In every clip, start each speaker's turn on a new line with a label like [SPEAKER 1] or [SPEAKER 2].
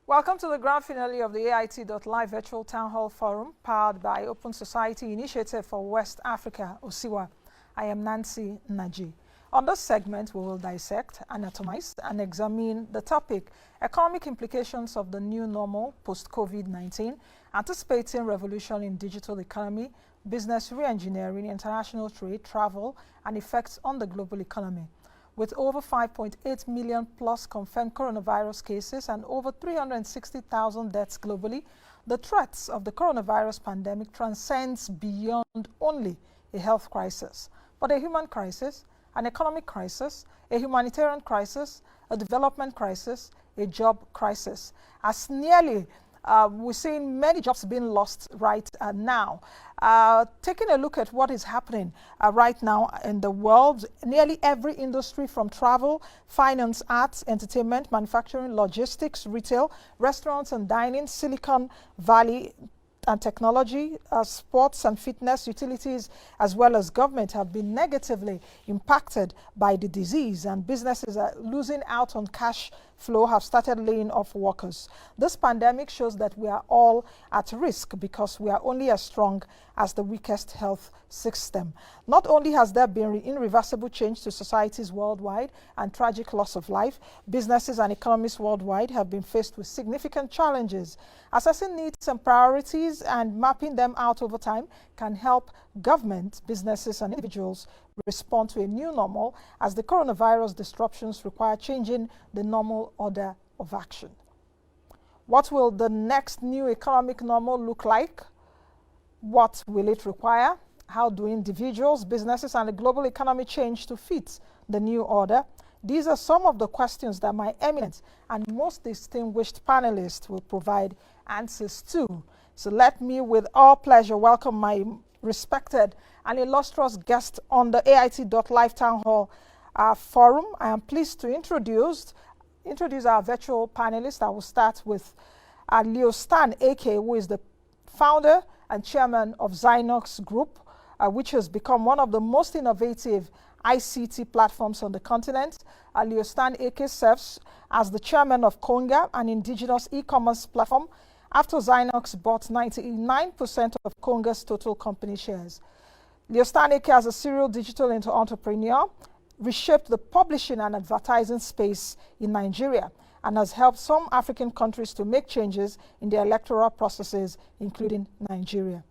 [SPEAKER 1] Welcome to the grand finale of the AIT.live virtual town hall forum powered by Open Society Initiative for West Africa, OSIWA. I am Nnaji. On this segment, we will dissect, anatomize, and examine the topic, economic implications of the new normal post-COVID-19, anticipating revolution in digital economy, business re-engineering, international trade, travel, and effects on the global economy. With over 5.8 million plus confirmed coronavirus cases and over 360,000 deaths globally, the threats of the coronavirus pandemic transcends beyond only a health crisis, but a human crisis, an economic crisis, a humanitarian crisis, a development crisis, a job crisis. As nearly we're seeing many jobs being lost right now. Taking a look at what is happening right now in the world, nearly every industry from travel, finance, arts, entertainment, manufacturing, logistics, retail, restaurants and dining, Silicon Valley and technology, sports and fitness, utilities, as well as government have been negatively impacted by the disease, and businesses are losing out on cash flow, have started laying off workers. This pandemic shows that we are all at risk because we are only as strong as the weakest health system. Not only has there been irreversible change to societies worldwide and tragic loss of life, businesses and economies worldwide have been faced with significant challenges. Assessing needs and priorities and mapping them out over time can help government, businesses and individuals respond to a new normal as the coronavirus disruptions require changing the normal order of action. What will the next new economic normal look like? What will it require? How do individuals, businesses and the global economy change to fit the new order? These are some of the questions that my eminent and most distinguished panelists will provide answers to. So let me with all pleasure welcome my respected and illustrious guest on the AIT.live Town Hall forum. I am pleased to introduce our virtual panelists. I will start with Stan Ekeh, who is the founder and chairman of Zynox Group, which has become one of the most innovative ICT platforms on the continent. Stan Ekeh serves as the chairman of Konga, an indigenous e-commerce platform, after Zynox bought 99% of Konga's total company shares. Stan Ekeh, as a serial digital entrepreneur, reshaped the publishing and advertising space in Nigeria and has helped some African countries to make changes in their electoral processes, including Nigeria.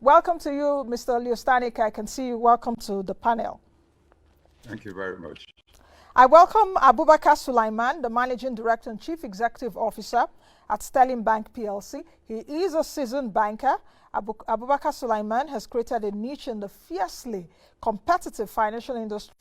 [SPEAKER 1] Welcome to you, Mr. Stan Ekeh. I can see you. Welcome to the panel.
[SPEAKER 2] Thank you very much.
[SPEAKER 1] I welcome Abubakar Suleiman, the Managing Director and Chief Executive Officer at Sterling Bank PLC. He is a seasoned banker. Abubakar Suleiman has created a niche in the fiercely competitive financial industry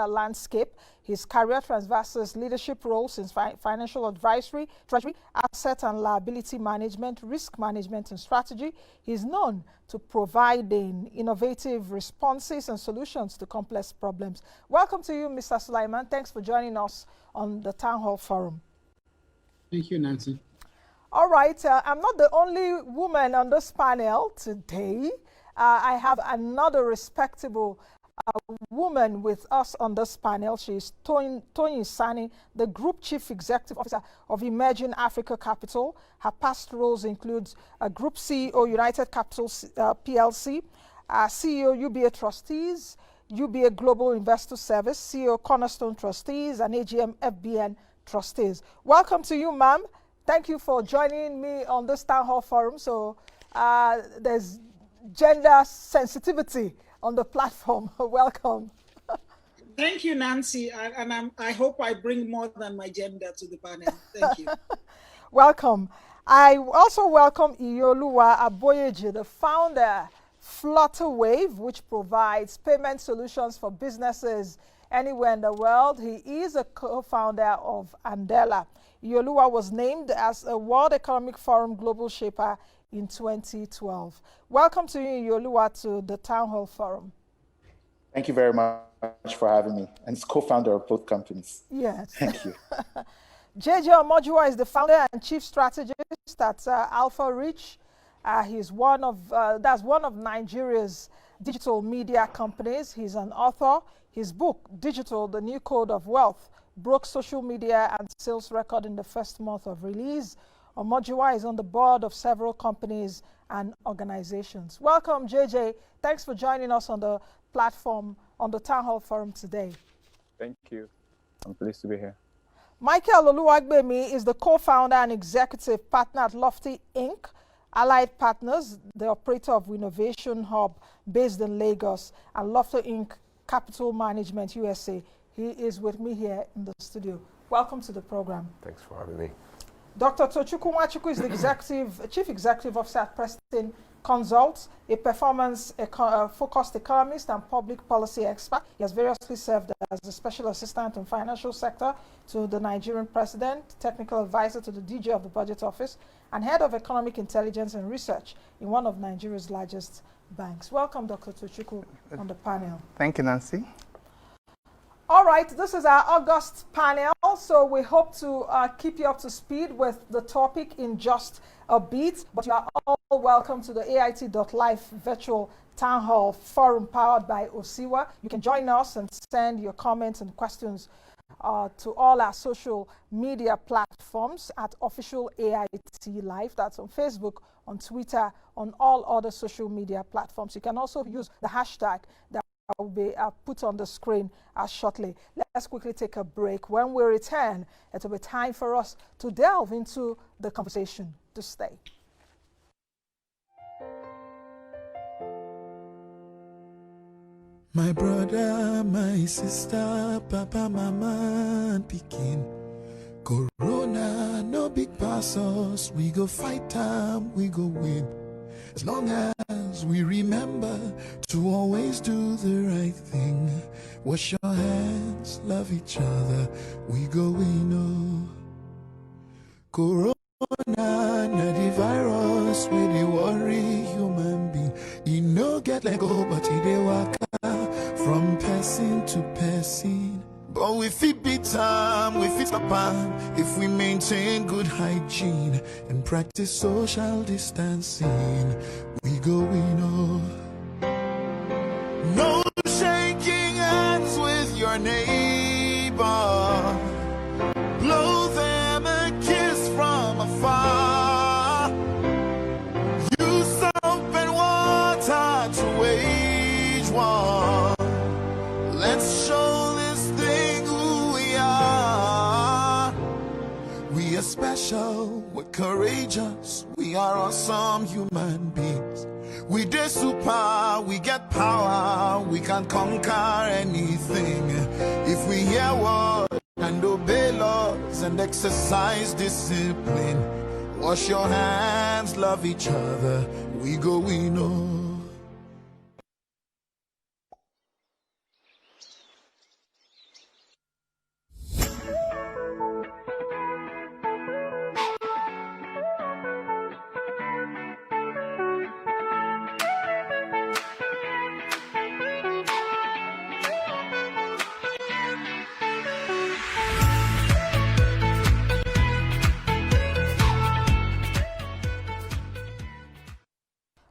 [SPEAKER 1] landscape. His career traverses leadership roles in financial advisory, treasury, asset and liability management, risk management and strategy. He is known to providing innovative responses and solutions to complex problems. Welcome to you, Mr. Suleiman. Thanks for joining us on the Town Hall Forum.
[SPEAKER 3] Thank you, Nancy.
[SPEAKER 1] All right, I'm not the only woman on this panel today. I have another respectable woman with us on this panel. She's Toyin Sanni, the Group Chief Executive Officer of Emerging Africa Capital. Her past roles include Group CEO, United Capital PLC, CEO, UBA Trustees, UBA Global Investor Service, CEO, Cornerstone Trustees, and AGM FBN Trustees. Welcome to you, ma'am. Thank you for joining me on this Town Hall Forum. So there's gender sensitivity on the platform. Welcome.
[SPEAKER 4] Thank you, Nancy. And I hope I bring more than my gender to the panel. Thank you.
[SPEAKER 1] Welcome. I also welcome Iyinoluwa Aboyeji, the founder Flutterwave, which provides payment solutions for businesses anywhere in the world. He is a co-founder of Andela. Iyinoluwa was named as a World Economic Forum Global Shaper in 2012. Welcome to you, Iyinoluwa, to the Town Hall Forum.
[SPEAKER 5] Thank you very much for having me. And it's co-founder of both companies.
[SPEAKER 1] Yes.
[SPEAKER 5] Thank you.
[SPEAKER 1] JJ Omojuwa is the founder and chief strategist at Alpha Reach. He's one of Nigeria's digital media companies. He's an author. His book, Digital, The New Code of Wealth, broke social media and sales record in the first month of release. Omojuwa is on the board of several companies and organizations. Welcome, JJ. Thanks for joining us on the platform, on the Town Hall Forum today.
[SPEAKER 6] Thank you. I'm pleased to be here.
[SPEAKER 1] Michael Oluwagbemi is the co-founder and executive partner at Lofty Inc., Allied Partners, the operator of Innovation Hub based in Lagos, and Lofty Inc. Capital Management USA. He is with me here in the studio. Welcome to the program.
[SPEAKER 7] Thanks for having me.
[SPEAKER 1] Dr. Tochukwu Nwachukwu is the Chief Executive Officer at Preston Consults, a performance-focused economist and public policy expert. He has variously served as a special assistant in financial sector to the Nigerian president, technical advisor to the DG of the Budget Office, and head of economic intelligence and research in one of Nigeria's largest banks. Welcome, Dr. Tochukwu, on the panel.
[SPEAKER 6] Thank you, Nancy.
[SPEAKER 1] All right, this is our August panel, so we hope to keep you up to speed with the topic in just a bit, but you are all welcome to the AIT.live virtual town hall forum powered by OSIWA. You can join us and send your comments and questions to all our social media platforms at official AIT Live. That's on Facebook, on Twitter, on all other social media platforms. You can also use the hashtag that will be put on the screen shortly. Let's quickly take a break. When we return, it will be time for us to delve into the conversation. To stay.
[SPEAKER 8] My brother, my sister, papa, mama, and pikin. Corona, no big pass us. We go fight time, we go win. As long as we remember to always do the right thing. Wash your hands, love each other, we go win. Corona, na the virus, we dey worry human being. You no get let go, but it dey waka from person to person. But we fit beat time, we fit stop time if we maintain good hygiene and practice social distancing. We go, we know. No shaking hands with your neighbor. Blow them a kiss from afar. Use soap and water to wage war. Let's show we are special, we're courageous, we are awesome human beings. We dey super, we get power, we can conquer anything. If we hear word and obey laws and exercise discipline, wash your hands, love each other, we go, we know.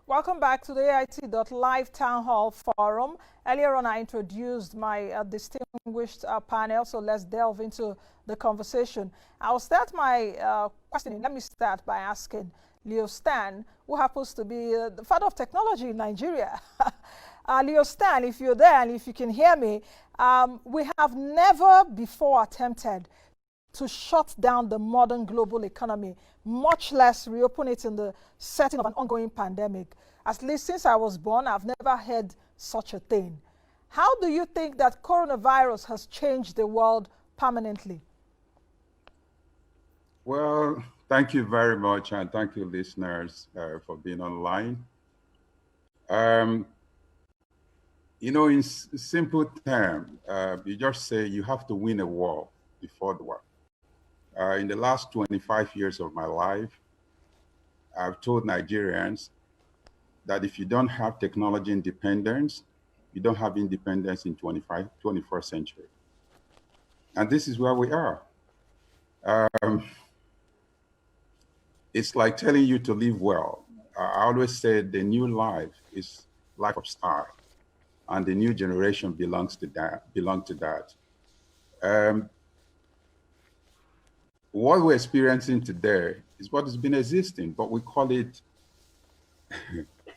[SPEAKER 1] Welcome back to the AIT.live Town Hall Forum. Earlier on, I introduced my distinguished panel, so let's delve into the conversation. I'll start my questioning. Let me start by asking Leo Stan, who happens to be the father of technology in Nigeria. Leo Stan, if you're there and if you can hear me, we have never before attempted to shut down the modern global economy, much less reopen it in the setting of an ongoing pandemic. At least since I was born, I've never heard such a thing. How do you think that coronavirus has changed the world permanently?
[SPEAKER 2] Well, thank you very much, and thank you, listeners, for being online. You know, in simple terms, you just say you have to win a war before the war. In the last 25 years of my life, I've told Nigerians that if you don't have technology independence, you don't have independence in 21st century. And this is where we are. It's like telling you to live well. I always say the new life is life of style, and the new generation belongs to that. what we're experiencing today is what has been existing, but we call it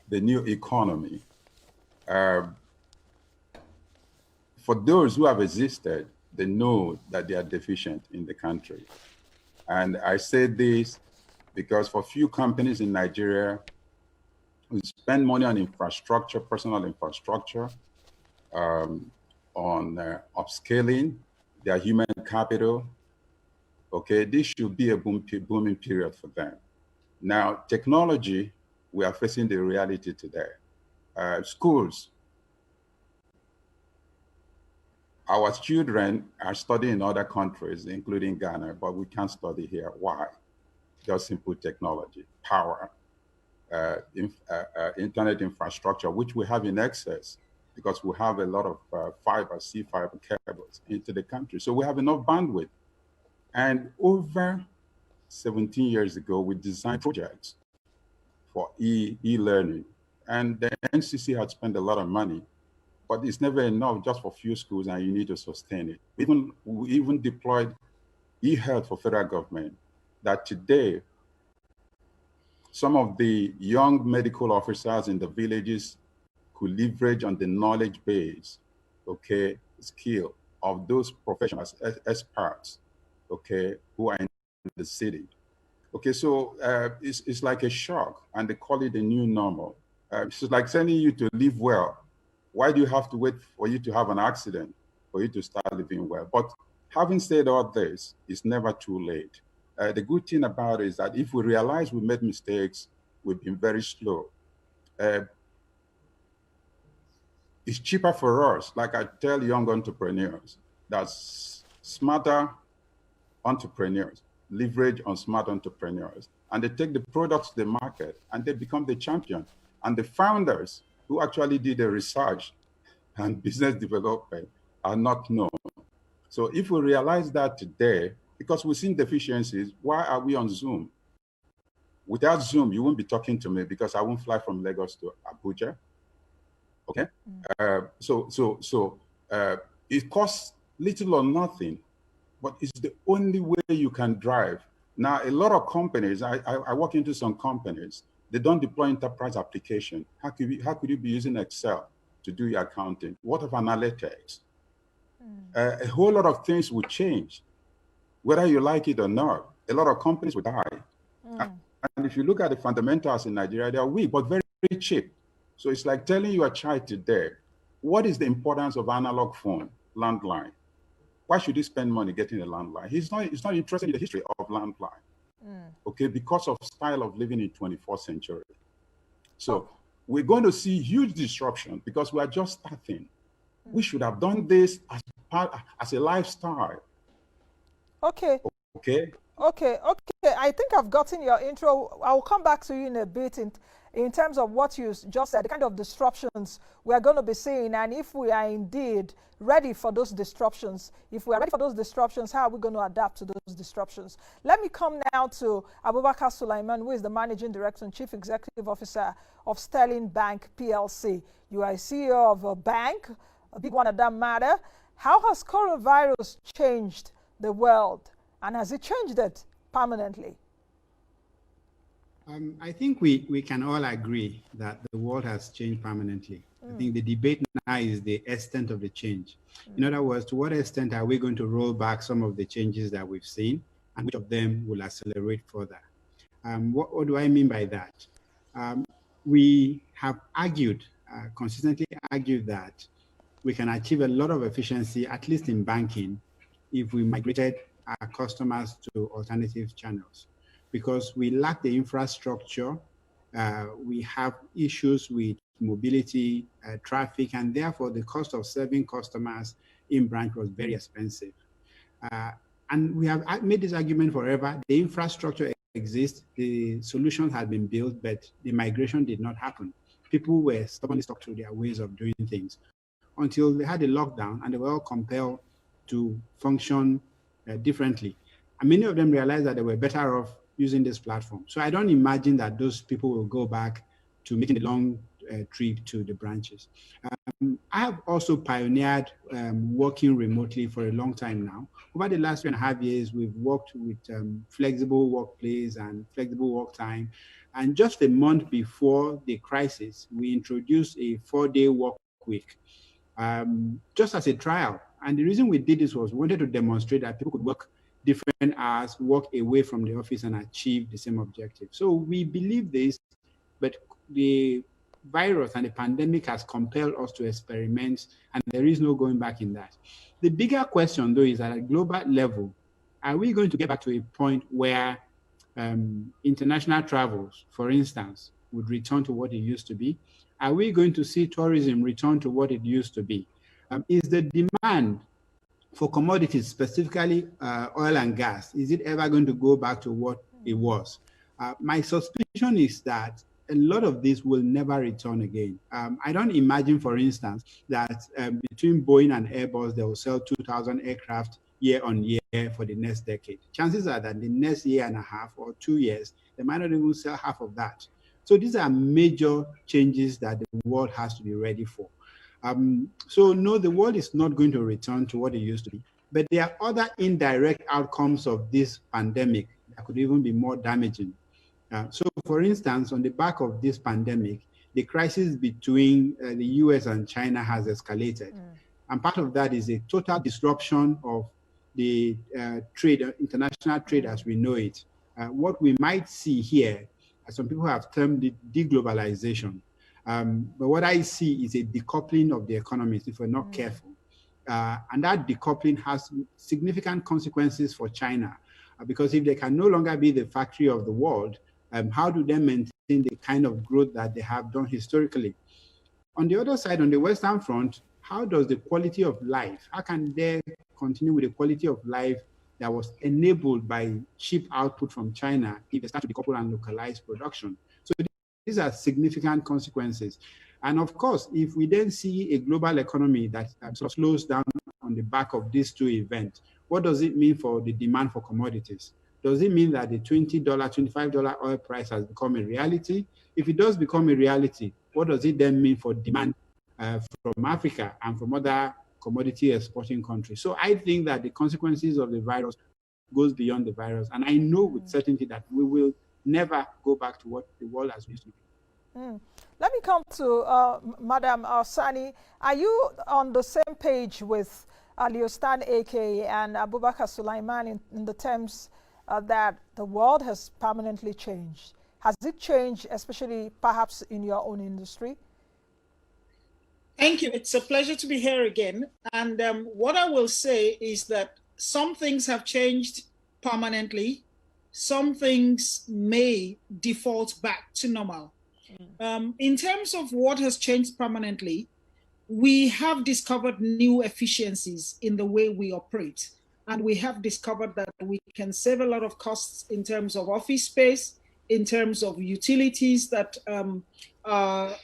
[SPEAKER 2] the new economy. For those who have existed, they know that they are deficient in the country. And I say this because for few companies in Nigeria who spend money on infrastructure, personal infrastructure, on upscaling their human capital, okay, this should be a booming period for them. Now, technology, we are facing the reality today. Schools, our children are studying in other countries, including Ghana, but we can't study here. Why? Just simple technology, power, internet infrastructure, which we have in excess because we have a lot of sea fiber cables into the country. So we have enough bandwidth. And over 17 years ago, we designed projects for e-learning. And the NCC had spent a lot of money, but it's never enough just for few schools, and you need to sustain it. We even deployed e-health for federal government, that today, some of the young medical officers in the villages could leverage on the knowledge base, okay, skill of those professionals, experts, okay, who are in the city. Okay, so it's like a shock, and they call it a new normal. It's like telling you to live well. Why do you have to wait for you to have an accident for you to start living well? But having said all this, it's never too late. The good thing about it is that if we realize we made mistakes, we've been very slow. It's cheaper for us. Like I tell young entrepreneurs, that's smarter entrepreneurs, leverage on smart entrepreneurs, and they take the products to the market and they become the champion. And the founders who actually did the research and business development are not known. So if we realize that today, because we've seen deficiencies, why are we on Zoom? Without Zoom, you won't be talking to me because I won't fly from Lagos to Abuja. Okay? It costs little or nothing, but it's the only way you can drive. Now, a lot of companies, I walk into some companies, they don't deploy enterprise application. How could you be using Excel to do your accounting? What of analytics? A whole lot of things will change, whether you like it or not. A lot of companies will die. And if you look at the fundamentals in Nigeria, they are weak, but very, very cheap. So it's like telling your child today, what is the importance of analog phone, landline? Why should he spend money getting a landline? He's not interested in the history of landline. Okay, because of style of living in 21st century. So we're going to see huge disruption because we are just starting. We should have done this as a lifestyle.
[SPEAKER 1] Okay.
[SPEAKER 2] Okay.
[SPEAKER 1] Okay. I think I've gotten your intro. I'll come back to you in a bit in terms of what you just said, the kind of disruptions we are going to be seeing, and if we are indeed ready for those disruptions. If we are ready for those disruptions, how are we going to adapt to those disruptions? Let me come now to Abubakar Suleiman, who is the Managing Director and Chief Executive Officer of Sterling Bank PLC. You are CEO of a bank, a big one at that matter. How has coronavirus changed the world, and has it changed it permanently?
[SPEAKER 3] I think we can all agree that the world has changed permanently. I think the debate now is the extent of the change. In other words, to what extent are we going to roll back some of the changes that we've seen, and which of them will accelerate further? What do I mean by that? We have argued, consistently argued, that we can achieve a lot of efficiency, at least in banking, if we migrated our customers to alternative channels, because we lack the infrastructure. We have issues with mobility, traffic, and therefore the cost of serving customers in branch was very expensive. And we have made this argument forever. The infrastructure exists, the solutions had been built, but the migration did not happen. People were stubbornly stuck to their ways of doing things until they had a lockdown and they were all compelled to function differently. And many of them realized that they were better off using this platform. So I don't imagine that those people will go back to making the long trip to the branches. I have also pioneered working remotely for a long time now. Over the last 3.5 years, we've worked with flexible workplace and flexible work time. And just a month before the crisis, we introduced a 4-day work week, just as a trial. And the reason we did this was we wanted to demonstrate that people could work different hours, work away from the office and achieve the same objective. So we believe this, but the virus and the pandemic has compelled us to experiment, and there is no going back in that. The bigger question, though, is at a global level, are we going to get back to a point where international travels, for instance, would return to what it used to be? Are we going to see tourism return to what it used to be? Is the demand for commodities, specifically oil and gas, is it ever going to go back to what it was? My suspicion is that a lot of this will never return again. I don't imagine, for instance, that between Boeing and Airbus, they will sell 2,000 aircraft year on year for the next decade. Chances are that the next year and a half or 2 years, they might not even sell half of that. So these are major changes that the world has to be ready for. So no, the world is not going to return to what it used to be, but there are other indirect outcomes of this pandemic that could even be more damaging. So for instance, on the back of this pandemic, the crisis between the US and China has escalated. And part of that is a total disruption of the trade, international trade as we know it. What we might see here, some people have termed it deglobalization. But what I see is a decoupling of the economies if we're not careful. And that decoupling has significant consequences for China, because if they can no longer be the factory of the world, how do they maintain the kind of growth that they have done historically? On the other side, on the Western front, how does the quality of life, how can they continue with the quality of life that was enabled by cheap output from China if they start to decouple and localize production? So these are significant consequences. And of course, if we then see a global economy that sort of slows down on the back of these two events, what does it mean for the demand for commodities? Does it mean that the $20, $25 oil price has become a reality? If it does become a reality, what does it then mean for demand from Africa and from other commodity exporting countries? So I think that the consequences of the virus goes beyond the virus. And I know with certainty that we will never go back to what the world has used to be.
[SPEAKER 1] Let me come to Madam Sanni. Are you on the same page with Stan Ekeh and Abubakar Suleiman in the terms that the world has permanently changed? Has it changed, especially perhaps in your own industry?
[SPEAKER 4] Thank you. It's a pleasure to be here again. And what I will say is that some things have changed permanently. Some things may default back to normal. In terms of what has changed permanently, we have discovered new efficiencies in the way we operate. And we have discovered that we can save a lot of costs in terms of office space, in terms of utilities that are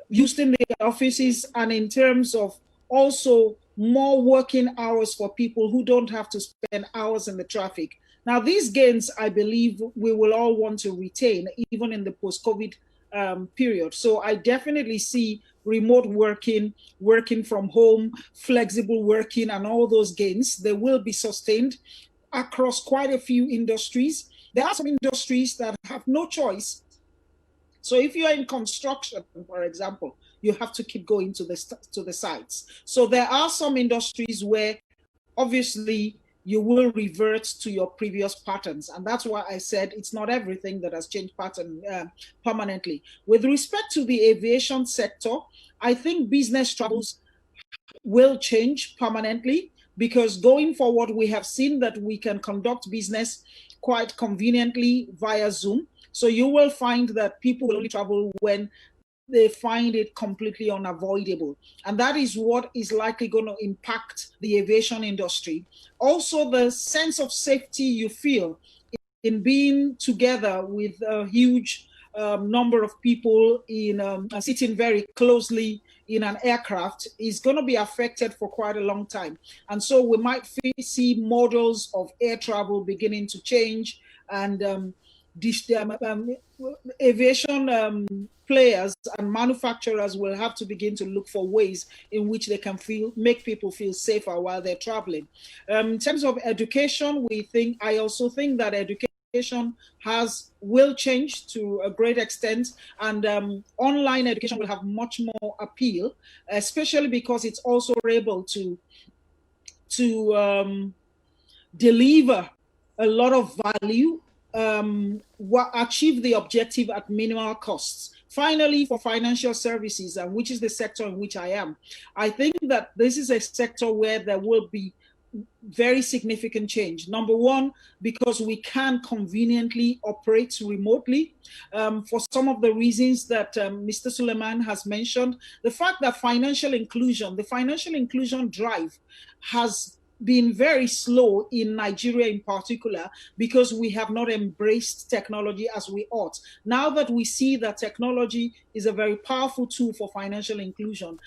[SPEAKER 4] used in the offices, and in terms of also more working hours for people who don't have to spend hours in the traffic. Now, these gains, I believe, we will all want to retain, even in the post-COVID period. So I definitely see remote working, working from home, flexible working, and all those gains, they will be sustained across quite a few industries. There are some industries that have no choice. So if you are in construction, for example, you have to keep going to the sites. So there are some industries where obviously you will revert to your previous patterns. And that's why I said it's not everything that has changed pattern permanently. With respect to the aviation sector, I think business travels will change permanently, because going forward, we have seen that we can conduct business quite conveniently via Zoom. So you will find that people will only travel when they find it completely unavoidable. And that is what is likely going to impact the aviation industry. Also, the sense of safety you feel in being together with a huge number of people in sitting very closely in an aircraft is going to be affected for quite a long time. And so we might see models of air travel beginning to change. And aviation players and manufacturers will have to begin to look for ways in which they can make people feel safer while they're traveling. In terms of education, I also think that education will change to a great extent, and online education will have much more appeal, especially because it's also able to deliver a lot of value, achieve the objective at minimal costs. Finally, for financial services, which is the sector in which I am, I think that this is a sector where there will be very significant change. Number one, because we can conveniently operate remotely for some of the reasons that Mr. Suleiman has mentioned. The fact that the financial inclusion drive has been very slow in Nigeria in particular, because we have not embraced technology as we ought. Now that we see that technology is a very powerful tool for financial inclusion,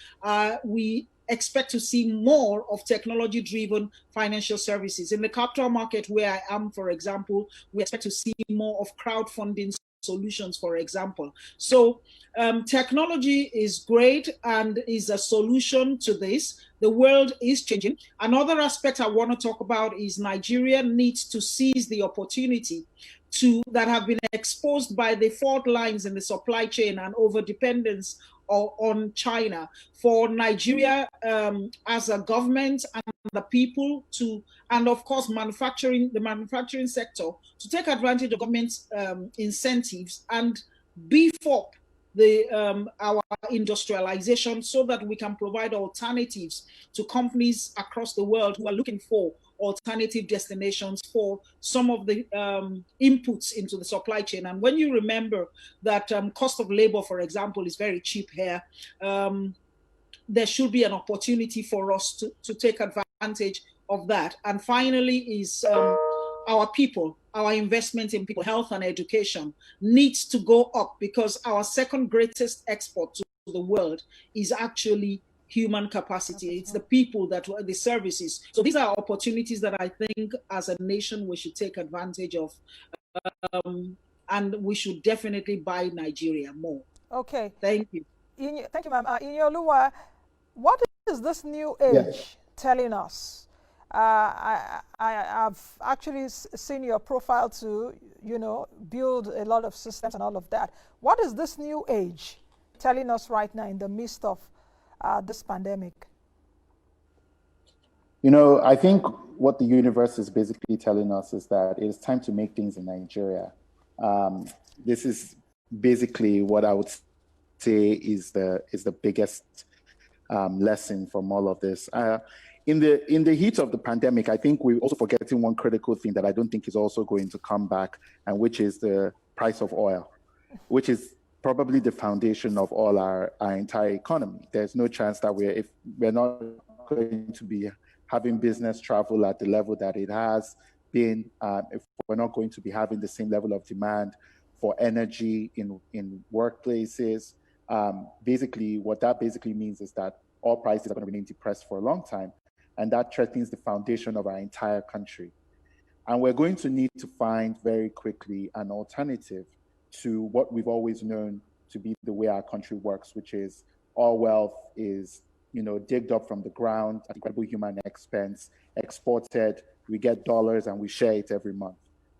[SPEAKER 4] we expect to see more of technology-driven financial services. In the capital market where I am, for example, we expect to see more of crowdfunding solutions, for example. So technology is great and is a solution to this. The world is changing. Another aspect I want to talk about is Nigeria needs to seize the opportunity that have been exposed by the fault lines in the supply chain and over-dependence on China, for Nigeria as a government and the people and of course the manufacturing sector, to take advantage of government incentives and beef up our industrialization, so that we can provide alternatives to companies across the world who are looking for alternative destinations for some of the inputs into the supply chain. And when you remember that cost of labor, for example, is very cheap here, there should be an opportunity for us to take advantage of that. And finally is our people. Our investment in people, health and education needs to go up, because our second greatest export to the world is actually human capacity. It's the people the services. So these are opportunities that I think as a nation we should take advantage of. And we should definitely buy Nigeria more.
[SPEAKER 1] Okay.
[SPEAKER 4] Thank you.
[SPEAKER 1] Thank you, ma'am. Iyinoluwa, what is this new age telling us? I've actually seen your profile to, build a lot of systems and all of that. What is this new age telling us right now in the midst of this pandemic?
[SPEAKER 5] I think what the universe is basically telling us is that it is time to make things in Nigeria. This is basically what I would say is the biggest lesson from all of this. In the heat of the pandemic, I think we're also forgetting one critical thing that I don't think is also going to come back, and which is the price of oil, which is probably the foundation of all our entire economy. There's no chance that if we're not going to be having business travel at the level that it has been, if we're not going to be having the same level of demand for energy in workplaces. Basically, what that basically means is that all prices are going to remain depressed for a long time, and that threatens the foundation of our entire country. And we're going to need to find very quickly an alternative to what we've always known to be the way our country works, which is all wealth is, digged up from the ground at incredible human expense, exported, we get dollars and we share it every month.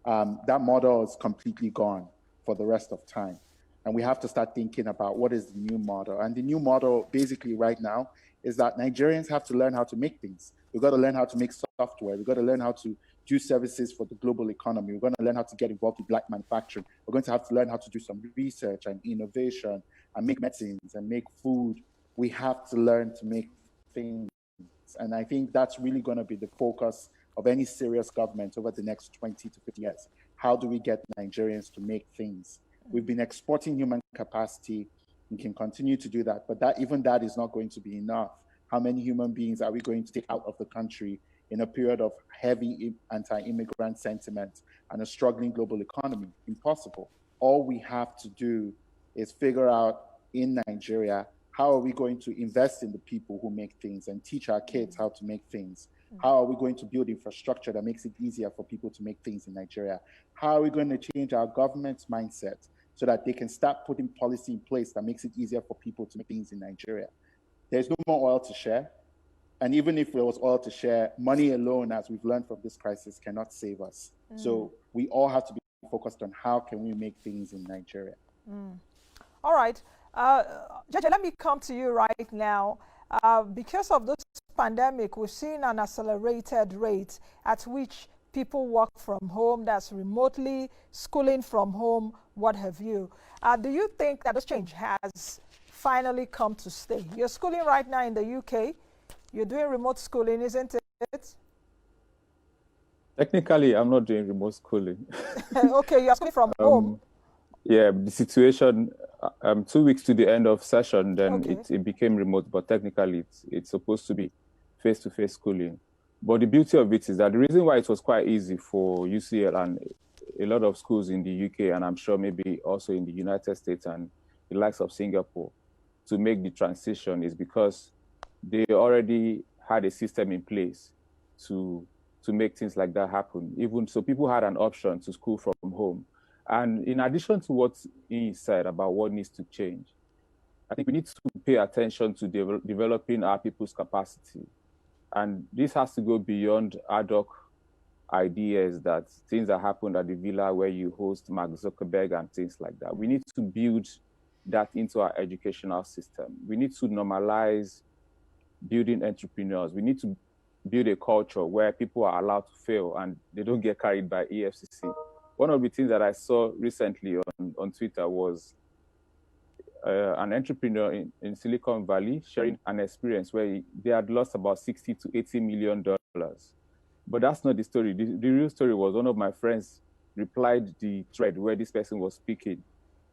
[SPEAKER 5] That model is completely gone for the rest of time. And we have to start thinking about what is the new model. And the new model basically right now is that Nigerians have to learn how to make things. We've got to learn how to make software. We've got to learn how to do services for the global economy. We're going to learn how to get involved with black manufacturing. We're going to have to learn how to do some research and innovation and make medicines and make food. We have to learn to make things. And I think that's really going to be the focus of any serious government over the next 20 to 50 years. How do we get Nigerians to make things? We've been exporting human capacity. We can continue to do that, but even that is not going to be enough. How many human beings are we going to take out of the country in a period of heavy anti-immigrant sentiment and a struggling global economy? Impossible. All we have to do is figure out in Nigeria, how are we going to invest in the people who make things and teach our kids how to make things? How are we going to build infrastructure that makes it easier for people to make things in Nigeria? How are we going to change our government's mindset so that they can start putting policy in place that makes it easier for people to make things in Nigeria? There's no more oil to share. And even if there was oil to share, money alone, as we've learned from this crisis, cannot save us. So we all have to be focused on how can we make things in Nigeria.
[SPEAKER 1] All right. JJ, let me come to you right now. Because of this pandemic, we've seen an accelerated rate at which people work from home, that's remotely, schooling from home, what have you. Do you think that this change has finally come to stay? You're schooling right now in the UK. You're doing remote schooling, isn't it?
[SPEAKER 6] Technically, I'm not doing remote schooling.
[SPEAKER 1] Okay, you're schooling from home.
[SPEAKER 6] Yeah, the situation, 2 weeks to the end of session, then
[SPEAKER 1] Okay.
[SPEAKER 6] it became remote, but technically it's supposed to be face-to-face schooling. But the beauty of it is that the reason why it was quite easy for UCL and a lot of schools in the UK, and I'm sure maybe also in the United States and the likes of Singapore, to make the transition is because they already had a system in place to make things like that happen. Even so, people had an option to school from home. And in addition to what he said about what needs to change, I think we need to pay attention to developing our people's capacity. And this has to go beyond ad hoc ideas that things that happened at the villa where you host Mark Zuckerberg and things like that. We need to build that into our educational system. We need to normalize building entrepreneurs. We need to build a culture where people are allowed to fail and they don't get carried by EFCC. One of the things that I saw recently on Twitter was an entrepreneur in Silicon Valley sharing an experience where they had lost about $60 to $80 million. But that's not the story. The real story was one of my friends replied the thread where this person was speaking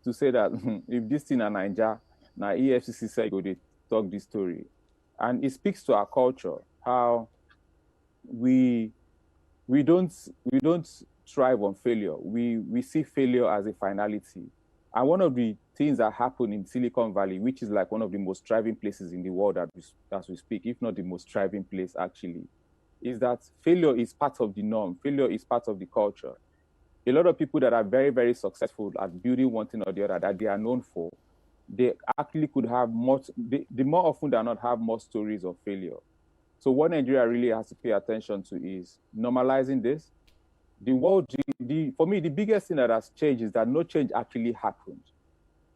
[SPEAKER 6] to say that if this thing in Nigeria, now EFCC said go they talk this story. And it speaks to our culture, how we don't thrive on failure. We see failure as a finality. And one of the things that happen in Silicon Valley, which is like one of the most thriving places in the world as we speak, if not the most thriving place actually, is that failure is part of the norm. Failure is part of the culture. A lot of people that are very, very successful at building one thing or the other that they are known for, they actually could have they more often than not have more stories of failure. So what Nigeria really has to pay attention to is normalizing this. The world, for me, the biggest thing that has changed is that no change actually happened.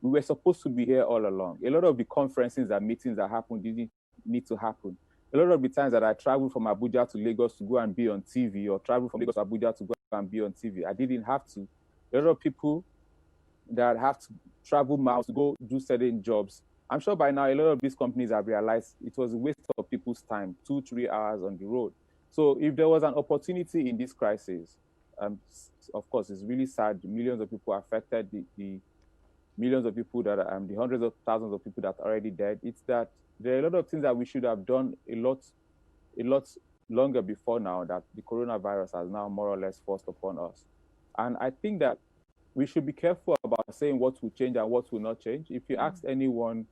[SPEAKER 6] We were supposed to be here all along. A lot of the conferences and meetings that happened didn't need to happen. A lot of the times that I traveled from Abuja to Lagos to go and be on TV, or travel from Lagos to Abuja to go and be on TV, I didn't have to. A lot of people that have to travel miles to go do certain jobs, I'm sure by now a lot of these companies have realized it was a waste of people's time, 2-3 hours on the road. So if there was an opportunity in this crisis, of course, it's really sad. Millions of people affected, the millions of people that are, the hundreds of thousands of people that are already dead. It's that there are a lot of things that we should have done a lot longer before now that the coronavirus has now more or less forced upon us. And I think that we should be careful about saying what will change and what will not change. If you asked anyone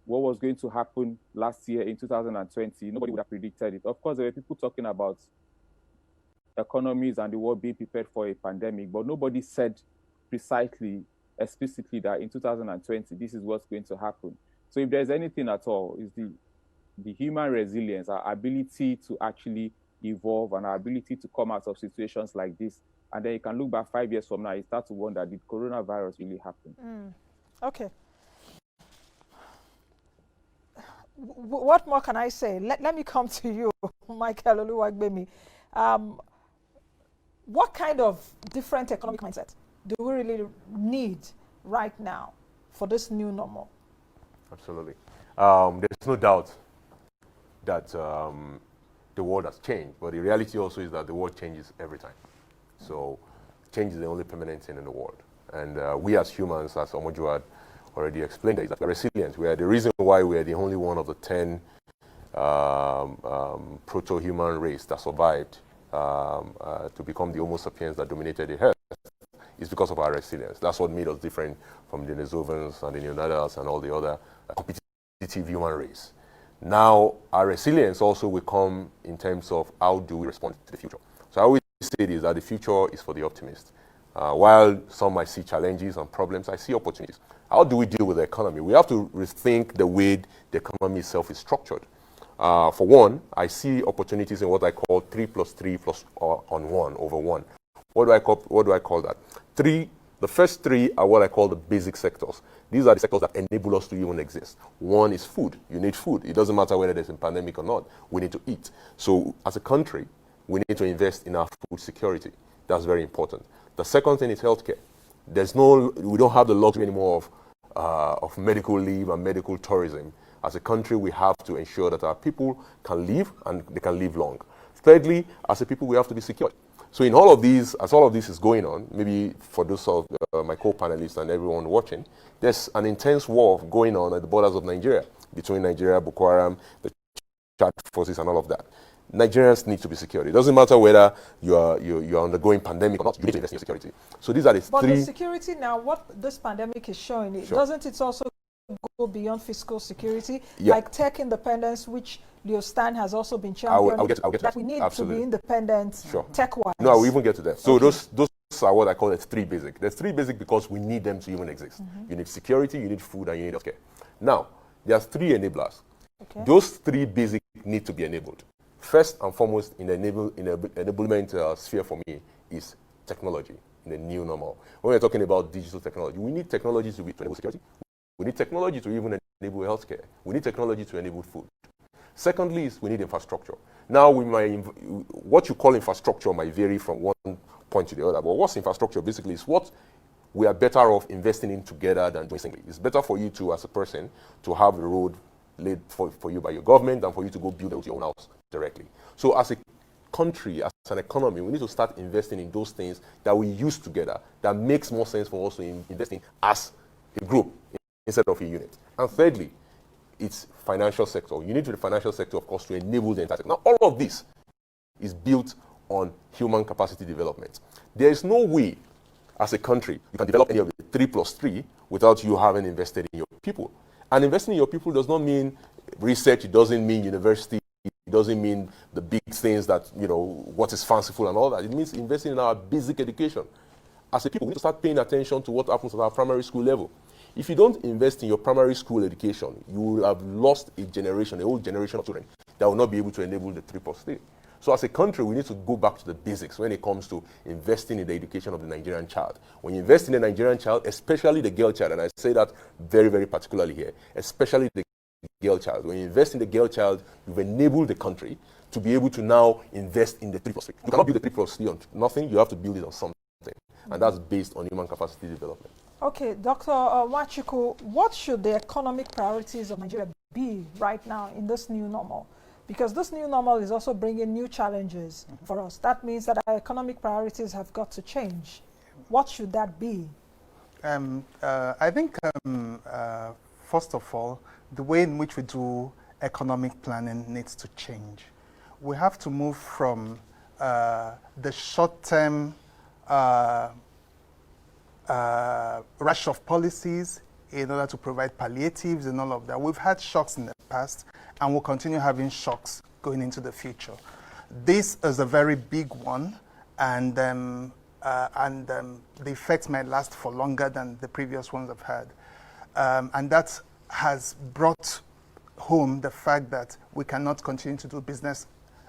[SPEAKER 6] what was going to happen last year in 2020, nobody would have predicted it. Of course, there were people talking about economies and the world being prepared for a pandemic, but nobody said precisely, explicitly that in 2020, this is what's going to happen. So if there's anything at all, is the human resilience, our ability to actually evolve and our ability to come out of situations like this. And then you can look back 5 years from now, you start to wonder, did coronavirus really happen?
[SPEAKER 1] Okay. What more can I say? Let me come to you, Michael Oluwagbemi. What kind of different economic mindset do we really need right now for this new normal?
[SPEAKER 7] Absolutely. There's no doubt that the world has changed, but the reality also is that the world changes every time. So change is the only permanent thing in the world. And we as humans, as Omojuwa already explained, is that we're resilient. We are the reason why we are the only one of the 10 proto-human race that survived to become the Homo sapiens that dominated the earth. It's because of our resilience. That's what made us different from the Denisovans and the Neanderthals and all the other competitive human race. Now, our resilience also will come in terms of how do we respond to the future. So I always say this, that the future is for the optimist. While some might see challenges and problems, I see opportunities. How do we deal with the economy? We have to rethink the way the economy itself is structured. For one, I see opportunities in what I call 3 plus 3 plus on 1 over 1. What do I call that? The first 3 are what I call the basic sectors. These are the sectors that enable us to even exist. One is food. You need food. It doesn't matter whether there's a pandemic or not. We need to eat. So as a country, we need to invest in our food security. That's very important. The second thing is healthcare. We don't have the luxury anymore of medical leave and medical tourism. As a country, we have to ensure that our people can live and they can live long. Thirdly, as a people, we have to be secure. So in all of these, as all of this is going on, maybe for those of my co-panelists and everyone watching, there's an intense war going on at the borders of Nigeria, between Nigeria, Boko Haram, the Chad forces and all of that. Nigerians need to be secure. It doesn't matter whether you're undergoing pandemic or not, you need to invest in security. So these are the
[SPEAKER 1] but
[SPEAKER 7] 3...
[SPEAKER 1] But the security now, what this pandemic is showing,
[SPEAKER 7] Sure.
[SPEAKER 1] doesn't it also go beyond fiscal security?
[SPEAKER 7] Yeah.
[SPEAKER 1] Like tech independence, which Stan has also been championing,
[SPEAKER 7] I'll get to
[SPEAKER 1] that
[SPEAKER 7] that.
[SPEAKER 1] we need
[SPEAKER 7] Absolutely.
[SPEAKER 1] to be independent
[SPEAKER 7] Sure.
[SPEAKER 1] tech-wise.
[SPEAKER 7] No, I will even get to that. So
[SPEAKER 1] Okay.
[SPEAKER 7] those are what I call the 3 basic. There's 3 basic because we need them to even exist. You need security, you need food, and you need healthcare. Now, there's 3 enablers.
[SPEAKER 1] Okay.
[SPEAKER 7] Those 3 basic need to be enabled. First and foremost in the enablement sphere for me is technology in the new normal. When we're talking about digital technology, we need technology to enable security. We need technology to even enable healthcare. We need technology to enable food. Secondly, is we need infrastructure. Now, what you call infrastructure might vary from one point to the other, but what's infrastructure basically is what we are better off investing in together than doing singly. It's better for you to, as a person, to have a road laid for you by your government than for you to go build it with your own house directly. So as a country, as an economy, we need to start investing in those things that we use together, that makes more sense for us to invest in as a group instead of a unit. And thirdly, it's financial sector. You need the financial sector, of course, to enable the entire sector. Now, all of this is built on human capacity development. There is no way, as a country, you can develop any of the 3 plus 3 without you having invested in your people. And investing in your people does not mean research, it doesn't mean university, it doesn't mean the big things that, what is fanciful and all that. It means investing in our basic education. As a people, we need to start paying attention to what happens at our primary school level. If you don't invest in your primary school education, you will have lost a whole generation of children that will not be able to enable the 3 plus 3. So as a country, we need to go back to the basics when it comes to investing in the education of the Nigerian child. When you invest in the Nigerian child, especially the girl child, and I say that very, very particularly here, especially the girl child. When you invest in the girl child, you've enabled the country to be able to now invest in the 3 plus 3. You cannot build the 3 plus 3 on nothing, you have to build it on something. And that's based on human capacity development.
[SPEAKER 1] Okay, Dr. Nwachukwu, what should the economic priorities of Nigeria be right now in this new normal? Because this new normal is also bringing new challenges for us. That means that our economic priorities have got to change. What should that be?
[SPEAKER 9] I think, first of all, the way in which we do economic planning needs to change. We have to move from the short-term rush of policies in order to provide palliatives and all of that. We've had shocks in the past, and we'll continue having shocks going into the future. This is a very big one, and the effects might last for longer than the previous ones I've had. And that has brought home the fact that we cannot continue to do business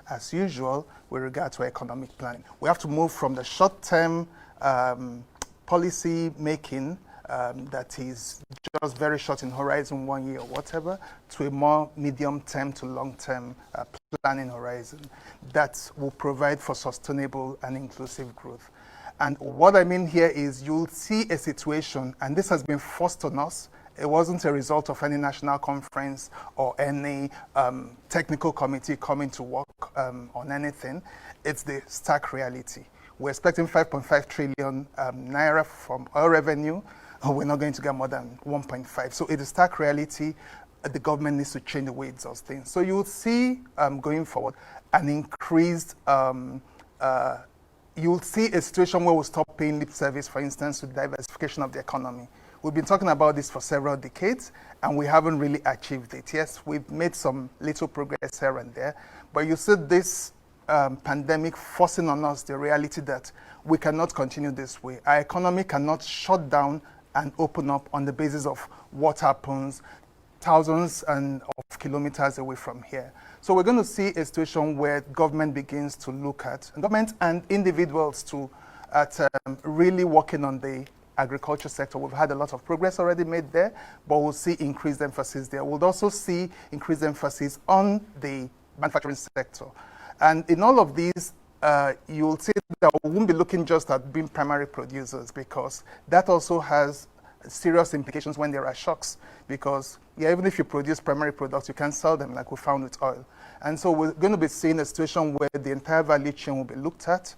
[SPEAKER 9] as usual with regard to economic planning. We have to move from the short-term policy making that is just very short in horizon, 1 year or whatever, to a more medium-term to long-term planning horizon that will provide for sustainable and inclusive growth. And what I mean here is you'll see a situation, and this has been forced on us. It wasn't a result of any national conference or any technical committee coming to work on anything. It's the stark reality. We're expecting 5.5 trillion naira from oil revenue. We're not going to get more than 1.5. So it is stark reality. The government needs to change the way it does things. So you will see going forward an increased you'll see a situation where we'll stop paying lip service, for instance, to the diversification of the economy. We've been talking about this for several decades, and we haven't really achieved it. Yes, we've made some little progress here and there, but you see this pandemic forcing on us the reality that we cannot continue this way. Our economy cannot shut down and open up on the basis of what happens thousands of kilometers away from here. So we're going to see a situation where government begins to look at, government and individuals really working on the agriculture sector. We've had a lot of progress already made there, but we'll see increased emphasis there. We'll also see increased emphasis on the manufacturing sector. And in all of these, you'll see that we won't be looking just at being primary producers, because that also has serious implications when there are shocks, because even if you produce primary products, you can't sell them like we found with oil. And so we're going to be seeing a situation where the entire value chain will be looked at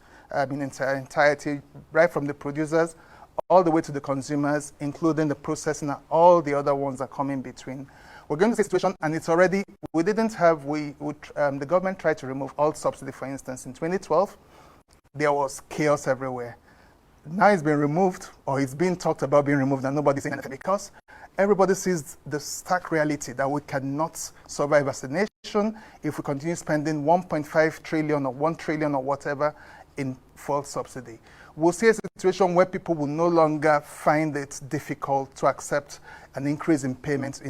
[SPEAKER 9] in entirety, right from the producers all the way to the consumers, including the processing and all the other ones that come in between. We're going to see a situation, and it's already, the government tried to remove all subsidy, for instance. In 2012, there was chaos everywhere. Now it's been removed, or it's being talked about being removed, and nobody's saying anything, because everybody sees the stark reality that we cannot survive as a nation if we continue spending 1.5 trillion or 1 trillion or whatever in fuel subsidy. We'll see a situation where people will no longer find it difficult to accept an increase in payments,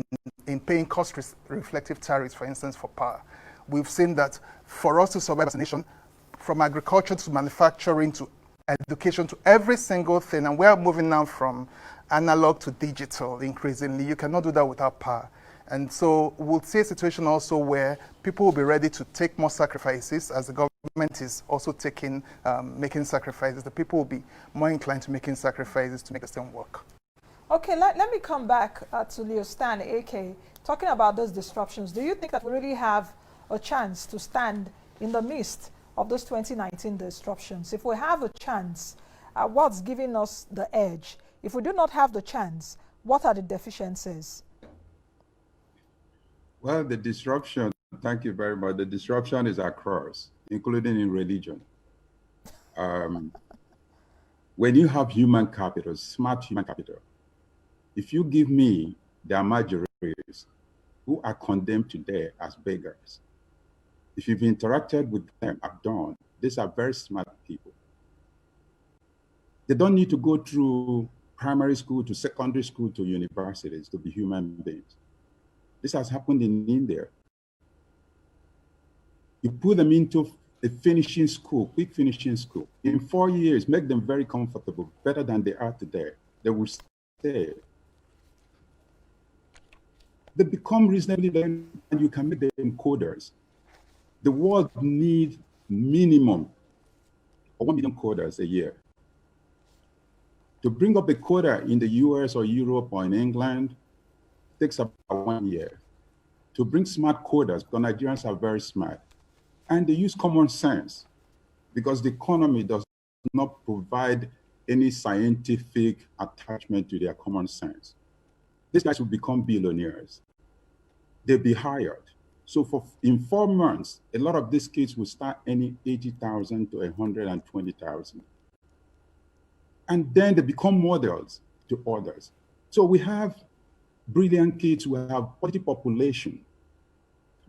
[SPEAKER 9] in paying cost-reflective tariffs, for instance, for power. We've seen that for us to survive as a nation, from agriculture to manufacturing to education to every single thing, and we're moving now from analog to digital increasingly. You cannot do that without power. And so we'll see a situation also where people will be ready to take more sacrifices, as the government is also making sacrifices. The people will be more inclined to making sacrifices to make the system work.
[SPEAKER 1] Okay, let me come back to Stan Ekeh. Talking about those disruptions, do you think that we really have a chance to stand in the midst of those 2019 disruptions? If we have a chance, what's giving us the edge? If we do not have the chance, what are the deficiencies?
[SPEAKER 2] Well, the disruption, thank you very much. The disruption is across, including in religion. When you have human capital, smart human capital, if you give me the Amajiris who are condemned today as beggars, if you've interacted with them at dawn, these are very smart people. They don't need to go through primary school to secondary school to universities to be human beings. This has happened in India. You put them into a finishing school, quick finishing school. In 4 years, make them very comfortable, better than they are today. They will stay. They become reasonably learned, and you can make them coders. The world needs minimum of 1 million coders a year. To bring up a coder in the US or Europe or in England takes about 1 year. To bring smart coders, because Nigerians are very smart, and they use common sense, because the economy does not provide any scientific attachment to their common sense. These guys will become billionaires. They'll be hired. So in 4 months, a lot of these kids will start earning 80,000 to 120,000. And then they become models to others. So we have brilliant kids, we have quality population,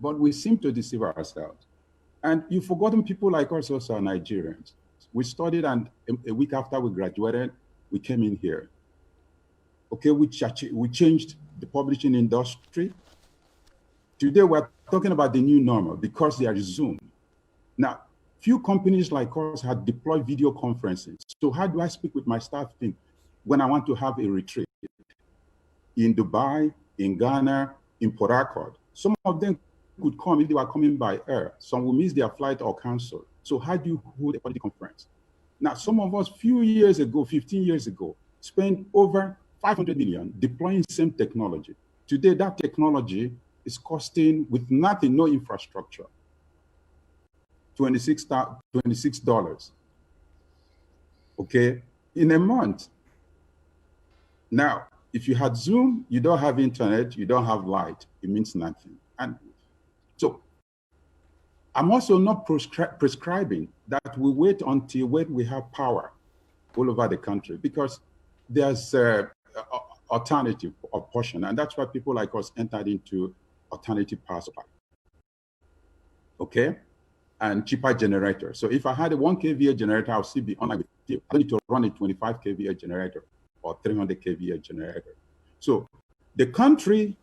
[SPEAKER 2] but we seem to deceive ourselves. And you've forgotten people like us also are Nigerians. We studied, and a week after we graduated, we came in here. Okay, we changed the publishing industry. Today we're talking about the new normal because there is Zoom. Now, few companies like us have deployed video conferencing. So how do I speak with my staff team when I want to have a retreat? In Dubai, in Ghana, in Port Harcourt. Some of them could come if they were coming by air. Some will miss their flight or cancel. So how do you hold a quality conference? Now, some of us few years ago, 15 years ago, spent over 500 million deploying same technology. Today, that technology is costing, with nothing, no infrastructure, $26, okay, in a month. Now, if you had Zoom, you don't have internet, you don't have light, it means nothing. And so I'm also not prescribing that we wait until when we have power all over the country, because there's alternative portion, and that's why people like us entered into alternative power supply. Okay, and cheaper generator. So if I had a 1 kVA generator, I'll still be online with you. I don't need to run a 25 kVA generator or 300 kVA generator. So the country,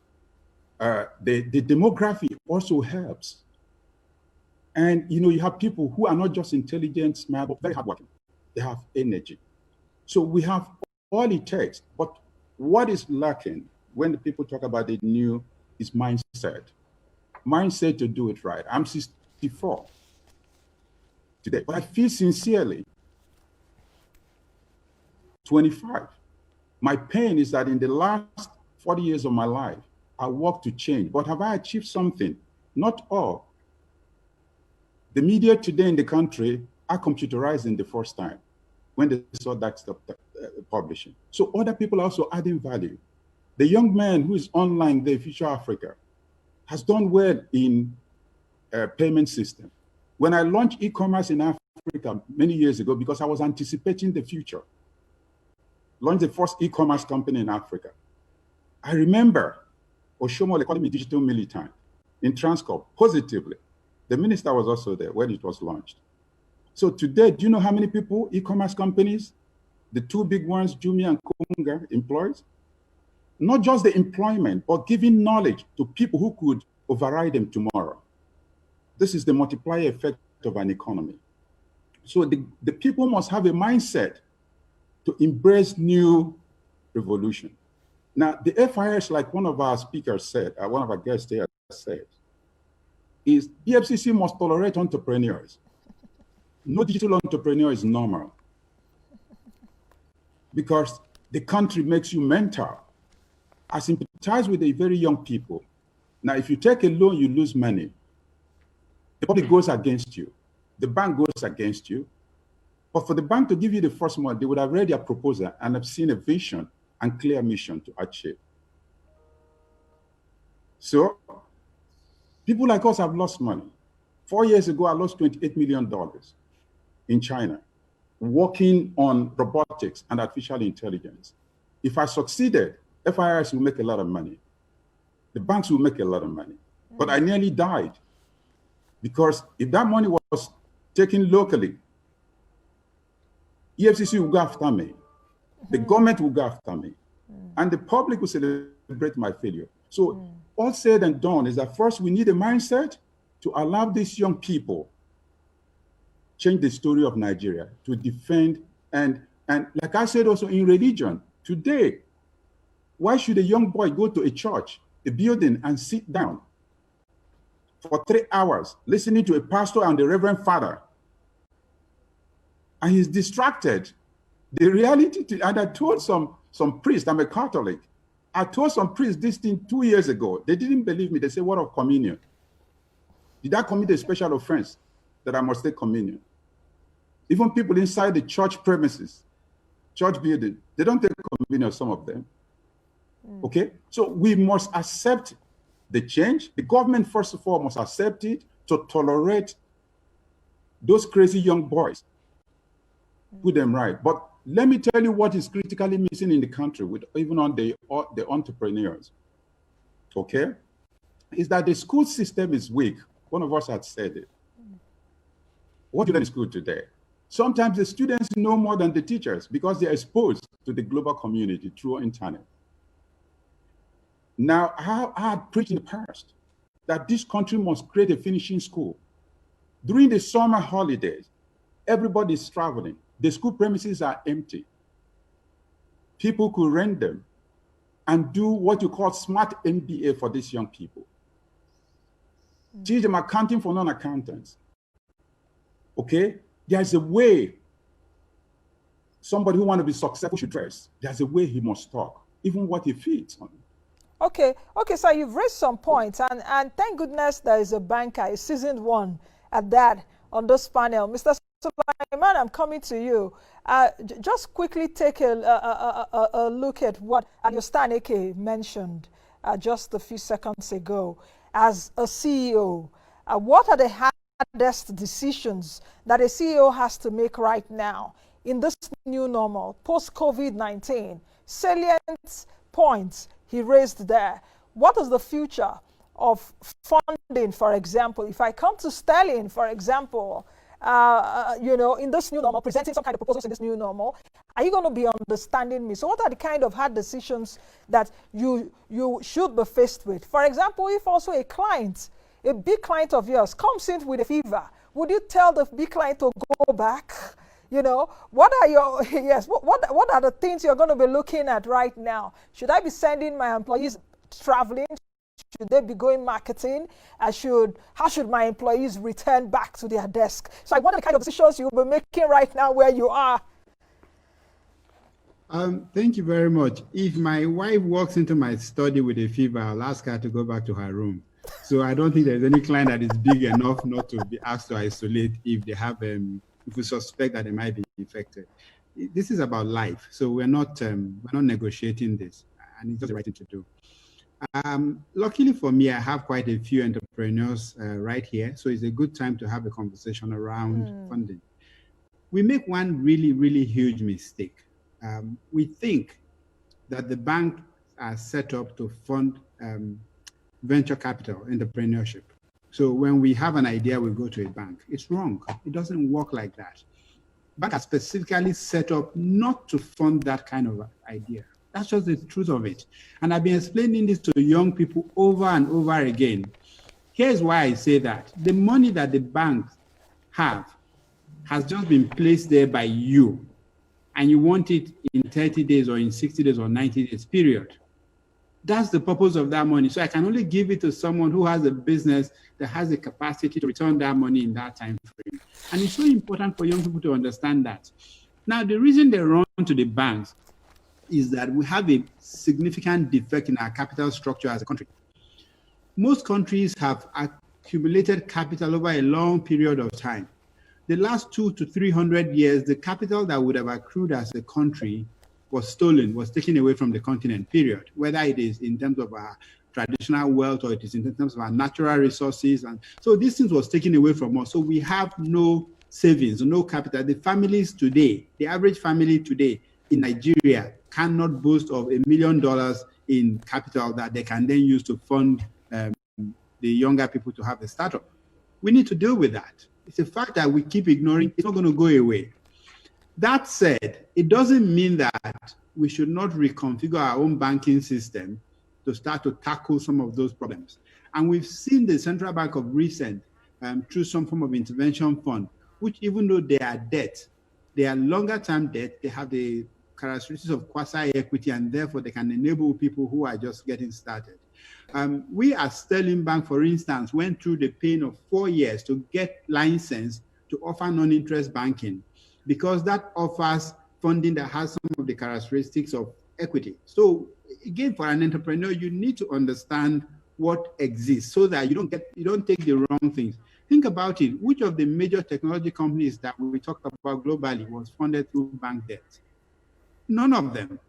[SPEAKER 2] the demography also helps. And you have people who are not just intelligent, smart, but very hardworking. They have energy. So we have all it takes. But what is lacking when the people talk about the new is mindset. Mindset to do it right. I'm 64 today, but I feel sincerely 25. My pain is that in the last 40 years of my life, I worked to change. But have I achieved something? Not all. The media today in the country are computerized in the first time when they saw that stuff publishing. So other people are also adding value. The young man who is online, the Future Africa, has done well in payment system. When I launched e-commerce in Africa many years ago, because I was anticipating the future, launched the first e-commerce company in Africa. I remember Oshomole calling me digital militant in Transcorp positively. The minister was also there when it was launched. So today, do you know how many people e-commerce companies, the two big ones, Jumia and Konga, employs? Not just the employment, but giving knowledge to people who could override them tomorrow. This is the multiplier effect of an economy. So the people must have a mindset to embrace new revolution. Now, the FIS, like one of our speakers said, one of our guests here said, is the FCC must tolerate entrepreneurs. No digital entrepreneur is normal because the country makes you mental. I sympathize with the very young people. Now, if you take a loan, you lose money. The public goes against you. The bank goes against you. But for the bank to give you the first month, they would have read your proposal and have seen a vision and clear mission to achieve. So, people like us have lost money. 4 years ago, I lost $28 million in China, working on robotics and artificial intelligence. If I succeeded, FIRs will make a lot of money. The banks will make a lot of money. But I nearly died because if that money was taken locally, EFCC will go after me. The government will go after me. And the public will celebrate my failure. So all said and done is that first we need a mindset to allow these young people change the story of Nigeria, to defend, and like I said also in religion, today, why should a young boy go to a church, a building, and sit down for 3 hours listening to a pastor and the reverend father? And he's distracted. The reality, and I told some priest, I'm a Catholic, I told some priests this thing 2 years ago. They didn't believe me. They said, what of communion? Did I commit a special offense that I must take communion? Even people inside the church premises, church building, they don't take communion, some of them. Okay? So we must accept the change. The government, first of all, must accept it to tolerate those crazy young boys. Put them right. But let me tell you what is critically missing in the country, with even on the entrepreneurs, okay, is that the school system is weak. One of us had said it. What do you learn in school today? Sometimes the students know more than the teachers because they're exposed to the global community through internet. Now, I had preached in the past that this country must create a finishing school. During the summer holidays, everybody is traveling. The school premises are empty. People could rent them and do what you call smart MBA for these young people. Teach them accounting for non-accountants. Okay? There's a way somebody who wants to be successful should dress. There's a way he must talk, even what he feeds on.
[SPEAKER 1] Okay, so you've raised some points, and thank goodness there is a banker, a seasoned one at that, on this panel. Mr. Suleiman, I'm coming to you. Just quickly take a look at what Stan Ekeh mentioned just a few seconds ago. As a CEO, what are the hardest decisions that a CEO has to make right now in this new normal, post-COVID-19? Salient points he raised there. What is the future of funding, for example? If I come to Sterling, for example, in this new normal, presenting some kind of proposals in this new normal, are you going to be understanding me? So what are the kind of hard decisions that you should be faced with? For example, if also a big client of yours comes in with a fever, would you tell the big client to go back? What are your, what are the things you're going to be looking at right now? Should I be sending my employees traveling? Should they be going marketing? How should my employees return back to their desk? So I wonder the kind of decisions you'll be making right now where you are.
[SPEAKER 3] Thank you very much. If my wife walks into my study with a fever, I'll ask her to go back to her room. So I don't think there's any client that is big enough not to be asked to isolate if they have, if we suspect that they might be infected. This is about life, so we're not negotiating this, and it's just the right thing to do. Luckily for me, I have quite a few entrepreneurs right here, so it's a good time to have a conversation around funding. We make one really, really huge mistake. We think that the bank are set up to fund venture capital, entrepreneurship. So when we have an idea, we go to a bank. It's wrong. It doesn't work like that. Banks are specifically set up not to fund that kind of idea. That's just the truth of it. And I've been explaining this to young people over and over again. Here's why I say that. The money that the banks have has just been placed there by you, and you want it in 30 days or in 60 days or 90 days, period. That's the purpose of that money. So I can only give it to someone who has a business that has the capacity to return that money in that time frame. And it's so important for young people to understand that. Now, the reason they run to the banks is that we have a significant defect in our capital structure as a country. Most countries have accumulated capital over a long period of time. The last 200 to 300 years, the capital that would have accrued as a country was stolen, was taken away from the continent, period. Whether it is in terms of our traditional wealth or it is in terms of our natural resources. And so these things was taken away from us. So we have no savings, no capital. The families today, the average family today in Nigeria cannot boast of $1 million in capital that they can then use to fund the younger people to have a startup. We need to deal with that. It's a fact that we keep ignoring. It's not going to go away. That said, it doesn't mean that we should not reconfigure our own banking system to start to tackle some of those problems. And we've seen the central bank of recent through some form of intervention fund, which even though they are debt, they are longer term debt, they have the characteristics of quasi-equity, and therefore they can enable people who are just getting started. We at Sterling Bank, for instance, went through the pain of 4 years to get licensed to offer non-interest banking, because that offers funding that has some of the characteristics of equity. So again, for an entrepreneur, you need to understand what exists so that you don't take the wrong things. Think about it. Which of the major technology companies that we talked about globally was funded through bank debt? None of them.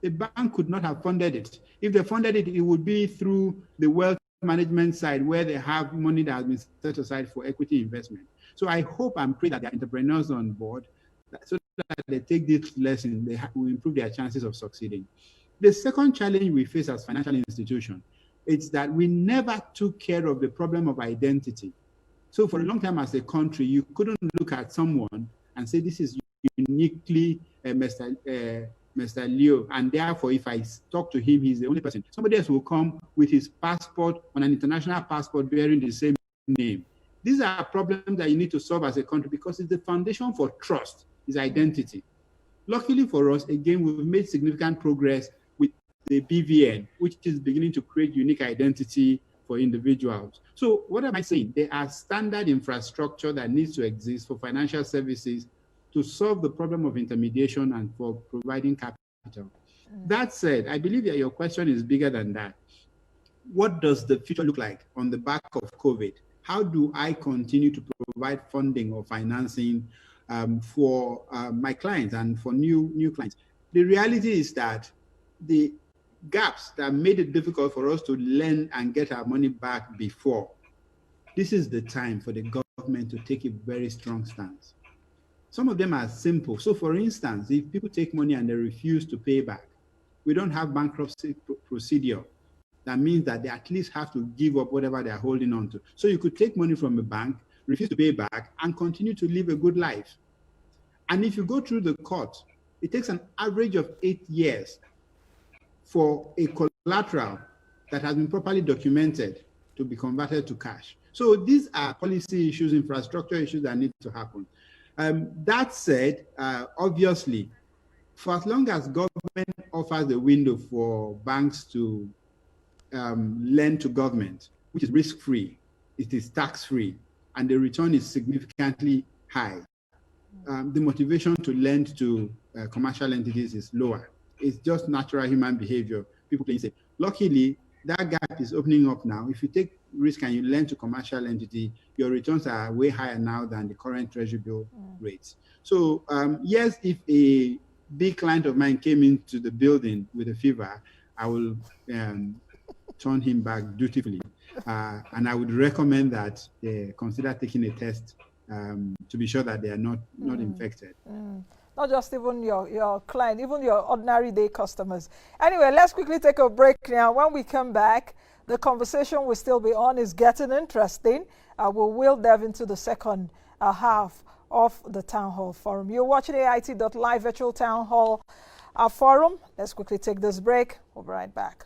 [SPEAKER 3] The bank could not have funded it. If they funded it, it would be through the wealth management side, where they have money that has been set aside for equity investment. So I hope and pray that the entrepreneurs on board, so that they take this lesson, they will improve their chances of succeeding. The second challenge we face as financial institutions is that we never took care of the problem of identity. So for a long time as a country, you couldn't look at someone and say, this is uniquely Mr. Leo, and therefore if I talk to him, he's the only person. Somebody else will come with his passport on an international passport bearing the same name. These are problems that you need to solve as a country, because it's the foundation for trust, is identity. Luckily for us, again, we've made significant progress with the BVN, which is beginning to create unique identity for individuals. So what am I saying? There are standard infrastructure that needs to exist for financial services to solve the problem of intermediation and for providing capital. That said, I believe that your question is bigger than that. What does the future look like on the back of COVID? How do I continue to provide funding or financing for my clients and for new clients? The reality is that the gaps that made it difficult for us to lend and get our money back before, this is the time for the government government to take a very strong stance. Some of them are simple. So for instance, if people take money and they refuse to pay back, we don't have bankruptcy procedure. That means that they at least have to give up whatever they're holding on to. So you could take money from a bank, refuse to pay back, and continue to live a good life. And if you go through the court, it takes an average of 8 years for a collateral that has been properly documented to be converted to cash. So these are policy issues, infrastructure issues that need to happen. That said, obviously, for as long as government offers the window for banks to lend to government, which is risk-free, it is tax-free, and the return is significantly high, the motivation to lend to commercial entities is lower. It's just natural human behavior. People can say, luckily, that gap is opening up now. If you take risk and you lend to commercial entity, your returns are way higher now than the current treasury bill rates. So yes, if a big client of mine came into the building with a fever, I will turn him back dutifully. And I would recommend that they consider taking a test to be sure that they are not infected.
[SPEAKER 1] Not just even your client, even your ordinary day customers. Anyway, let's quickly take a break now. When we come back, the conversation will still be on. It's getting interesting. We will delve into the second half of the Town Hall Forum. You're watching AIT.live Virtual Town Hall Forum. Let's quickly take this break. We'll be right back.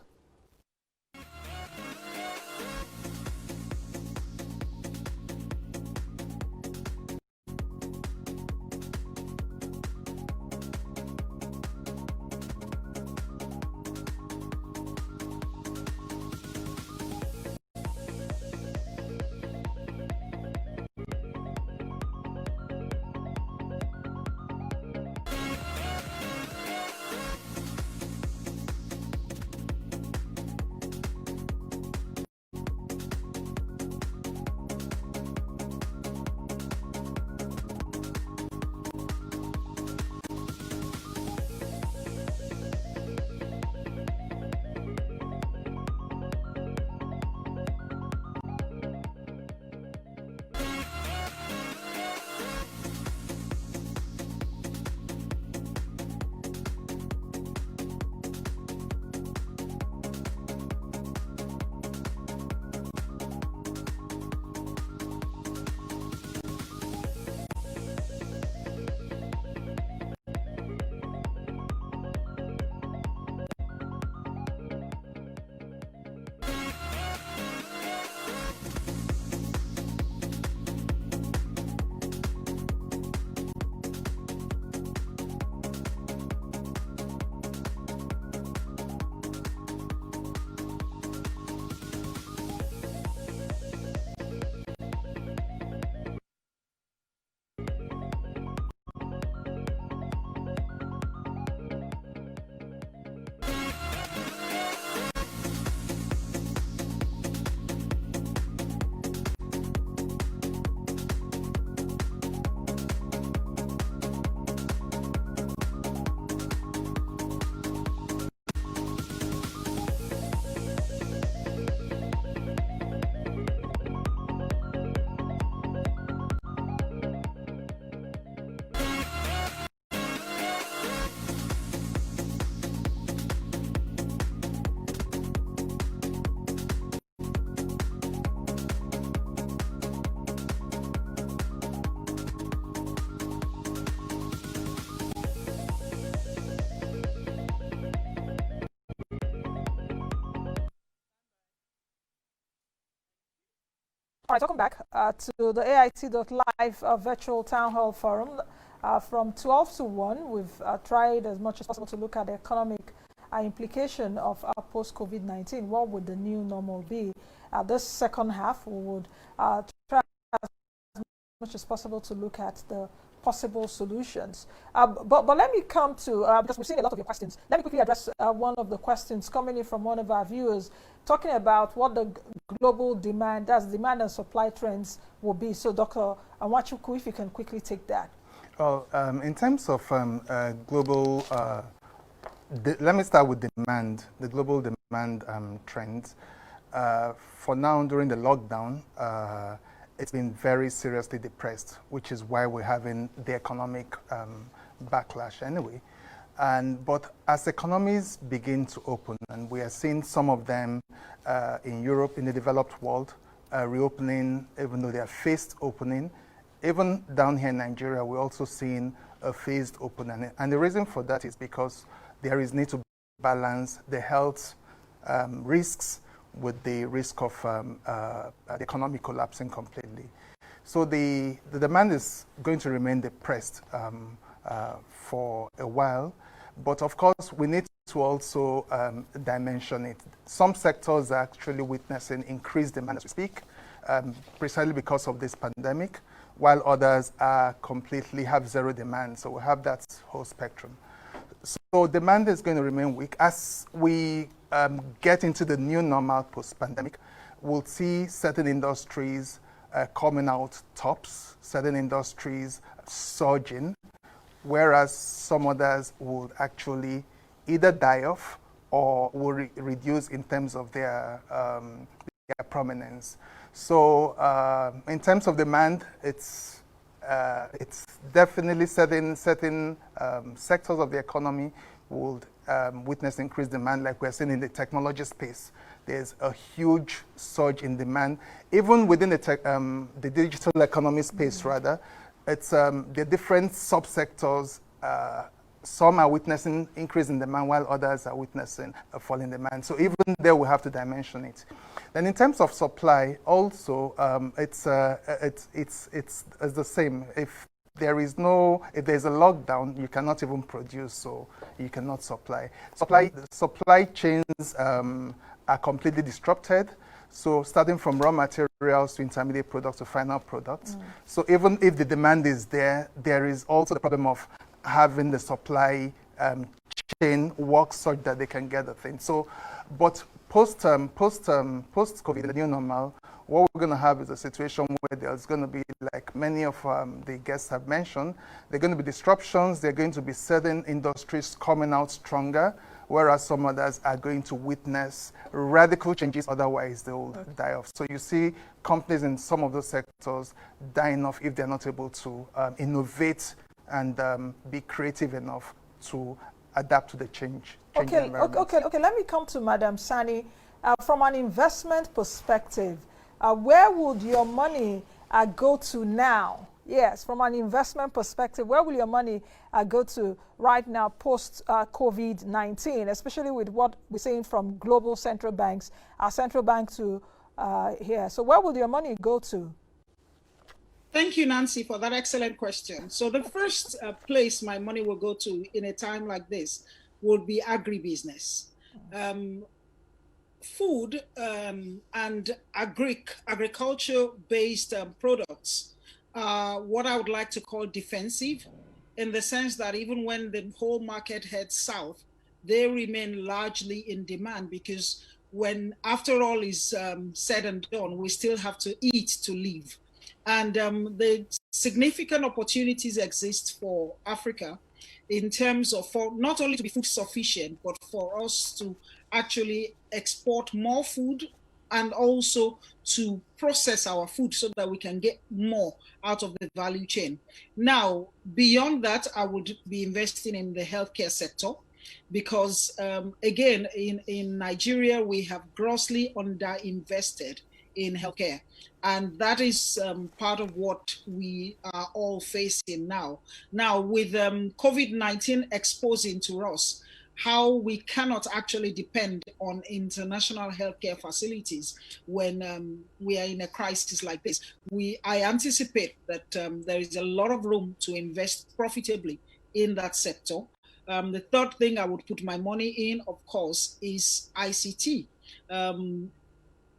[SPEAKER 1] All right, welcome back to the AIT.live Virtual Town Hall Forum. From 12 to 1, we've tried as much as possible to look at the economic implication of post-COVID-19. What would the new normal be? This second half, we would try as much as possible to look at the possible solutions. But let me come to, because we've seen a lot of your questions, let me quickly address one of the questions coming in from one of our viewers, talking about what the global demand, that's demand and supply trends will be. So Dr. Nwachukwu, if you can quickly take that.
[SPEAKER 9] Well, in terms of global, let me start with demand, the global demand trends. For now, during the lockdown, it's been very seriously depressed, which is why we're having the economic backlash anyway. But as economies begin to open, and we are seeing some of them in Europe, in the developed world, reopening, even though they are phased opening. Even down here in Nigeria, we're also seeing a phased opening. And the reason for that is because there is need to balance the health risks with the risk of the economy collapsing completely. So the demand is going to remain depressed for a while. But of course, we need to also dimension it. Some sectors are actually witnessing increased demand as we speak, precisely because of this pandemic, while others are completely have zero demand. So we have that whole spectrum. So demand is going to remain weak. As we get into the new normal post-pandemic, we'll see certain industries coming out tops, certain industries surging, whereas some others would actually either die off or will reduce in terms of their prominence. So in terms of demand, it's definitely certain sectors of the economy would witness increased demand, like we're seeing in the technology space. There's a huge surge in demand. Even within the digital economy space, rather, it's the different subsectors. Some are witnessing increase in demand, while others are witnessing a fall in demand. So even there, we have to dimension it. Then in terms of supply, also, it's the same. If there's a lockdown, you cannot even produce, so you cannot supply. Supply chains are completely disrupted. So starting from raw materials to intermediate products to final products. So even if the demand is there, there is also the problem of having the supply chain work such that they can get the thing. So, but post-COVID, the new normal, what we're going to have is a situation where there's going to be, like many of the guests have mentioned, there are going to be disruptions. There are going to be certain industries coming out stronger, whereas some others are going to witness radical changes, otherwise they will die off. So you see companies in some of those sectors dying off if they're not able to innovate and be creative enough to adapt to the change.
[SPEAKER 1] Okay, let me come to Madam Sanni. From an investment perspective, where would your money go to now? Yes, from an investment perspective, where will your money go to right now post-COVID-19, especially with what we're seeing from global central banks, our central bank to here. So where will your money go to?
[SPEAKER 4] Thank you, Nancy, for that excellent question. So the first place my money will go to in a time like this would be agribusiness. Food and agriculture-based products are what I would like to call defensive, in the sense that even when the whole market heads south, they remain largely in demand, because when, after all is said and done, we still have to eat to live. And the significant opportunities exist for Africa in terms of, for not only to be food sufficient, but for us to actually export more food and also to process our food so that we can get more out of the value chain. Now, beyond that, I would be investing in the healthcare sector, because again, in Nigeria, we have grossly underinvested in healthcare. And that is part of what we are all facing now. Now, with COVID-19 exposing to us how we cannot actually depend on international healthcare facilities when we are in a crisis like this, I anticipate that there is a lot of room to invest profitably in that sector. The third thing I would put my money in, of course, is ICT.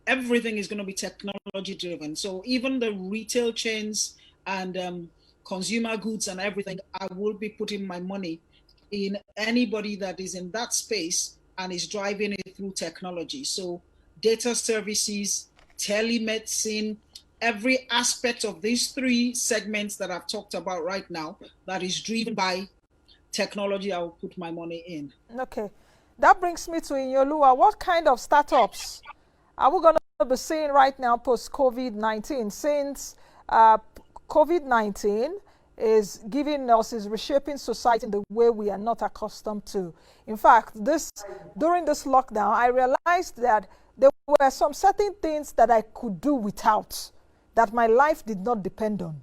[SPEAKER 4] Everything is going to be technology driven. So even the retail chains and consumer goods and everything, I will be putting my money in anybody that is in that space and is driving it through technology. So data services, telemedicine, every aspect of these three segments that I've talked about right now that is driven by technology, I will put my money in.
[SPEAKER 1] Okay. That brings me to Iyinoluwa. What kind of startups are we going to be seeing right now post-COVID-19, since COVID-19 is giving us, is reshaping society in the way we are not accustomed to. In fact, during this lockdown, I realized that there were some certain things that I could do without, that my life did not depend on,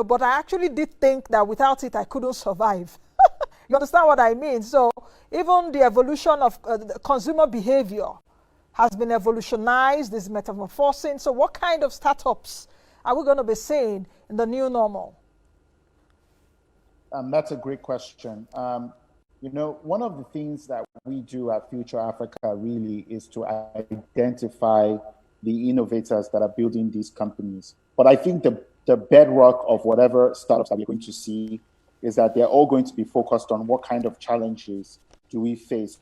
[SPEAKER 1] but I actually did think that without it, I couldn't survive. You understand what I mean? So even the evolution of the consumer behavior has been evolutionized, is metamorphosing. So what kind of startups are we going to be seeing in the new normal?
[SPEAKER 5] That's a great question. One of the things that we do at Future Africa really is to identify the innovators that are building these companies. But I think the bedrock of whatever startups that we're going to see is that they're all going to be focused on what kind of challenges do we face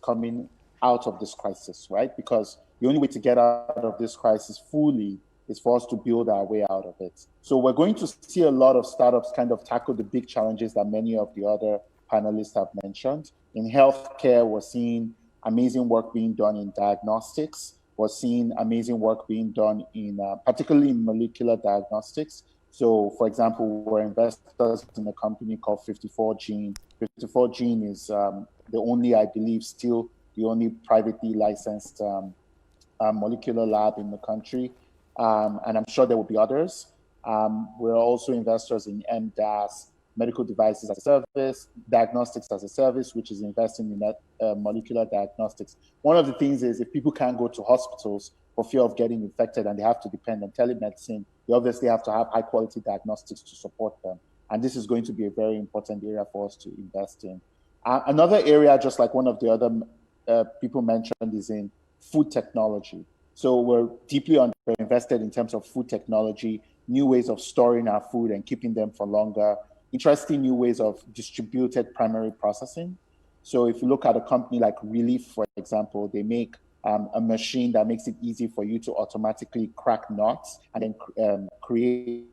[SPEAKER 5] coming out of this crisis, right? Because the only way to get out of this crisis fully is for us to build our way out of it. So we're going to see a lot of startups kind of tackle the big challenges that many of the other panelists have mentioned. In healthcare, we're seeing amazing work being done in diagnostics. We're seeing amazing work being done in, particularly in molecular diagnostics. So, for example, we're investors in a company called 54Gene. 54Gene is the only, I believe, still the only privately licensed molecular lab in the country. And I'm sure there will be others. We're also investors in MDAS, medical devices as a service, diagnostics as a service, which is investing in that molecular diagnostics. One of the things is if people can't go to hospitals for fear of getting infected and they have to depend on telemedicine, they obviously have to have high quality diagnostics to support them. And this is going to be a very important area for us to invest in. Another area, just like one of the other people mentioned, is in food technology. So we're deeply invested in terms of food technology, new ways of storing our food and keeping them for longer, interesting new ways of distributed primary processing. So if you look at a company like Relief, for example, they make a machine that makes it easy for you to automatically crack nuts and then create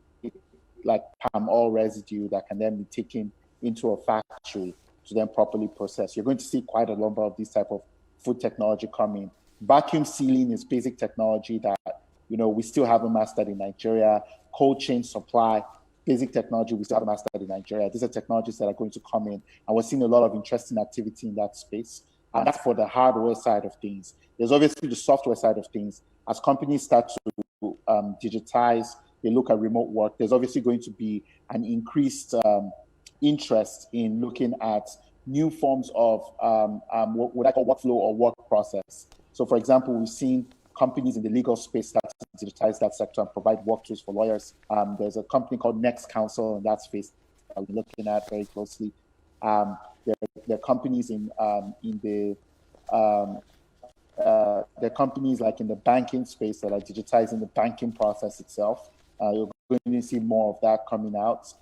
[SPEAKER 5] like palm oil residue that can then be taken into a factory to then properly process. You're going to see quite a number of these type of food technology coming. Vacuum sealing is basic technology that we still haven't mastered in Nigeria. Cold chain supply, basic technology we still haven't mastered in Nigeria. These are technologies that are going to come in, and we're seeing a lot of interesting activity in that space. And that's for the hardware side of things. There's obviously the software side of things. As companies start to digitize, they look at remote work, there's obviously going to be an increased interest in looking at new forms of what I call workflow or work process. So for example, we've seen companies in the legal space start to digitize that sector and provide work tools for lawyers. There's a company called Next Counsel in that space that we're looking at very closely. There are companies there are companies like in the banking space that are digitizing the banking process itself. You're going to see more of that coming out.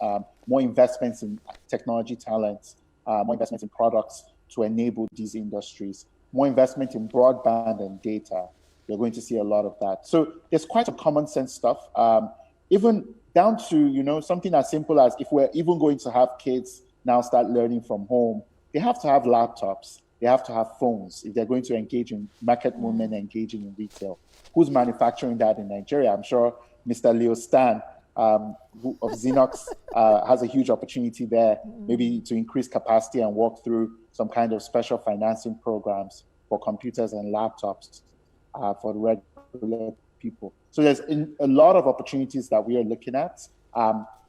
[SPEAKER 5] More investments in technology talent, more investments in products to enable these industries, more investment in broadband and data. You're going to see a lot of that. So there's quite a common sense stuff, even down to, something as simple as if we're even going to have kids now start learning from home, they have to have laptops, they have to have phones if they're going to engage in market movement, engaging in retail. Who's manufacturing that in Nigeria? I'm sure Mr. Leo Stan of Xenox has a huge opportunity there, maybe to increase capacity and work through some kind of special financing programs for computers and laptops for the regular people. So there's a lot of opportunities that we are looking at.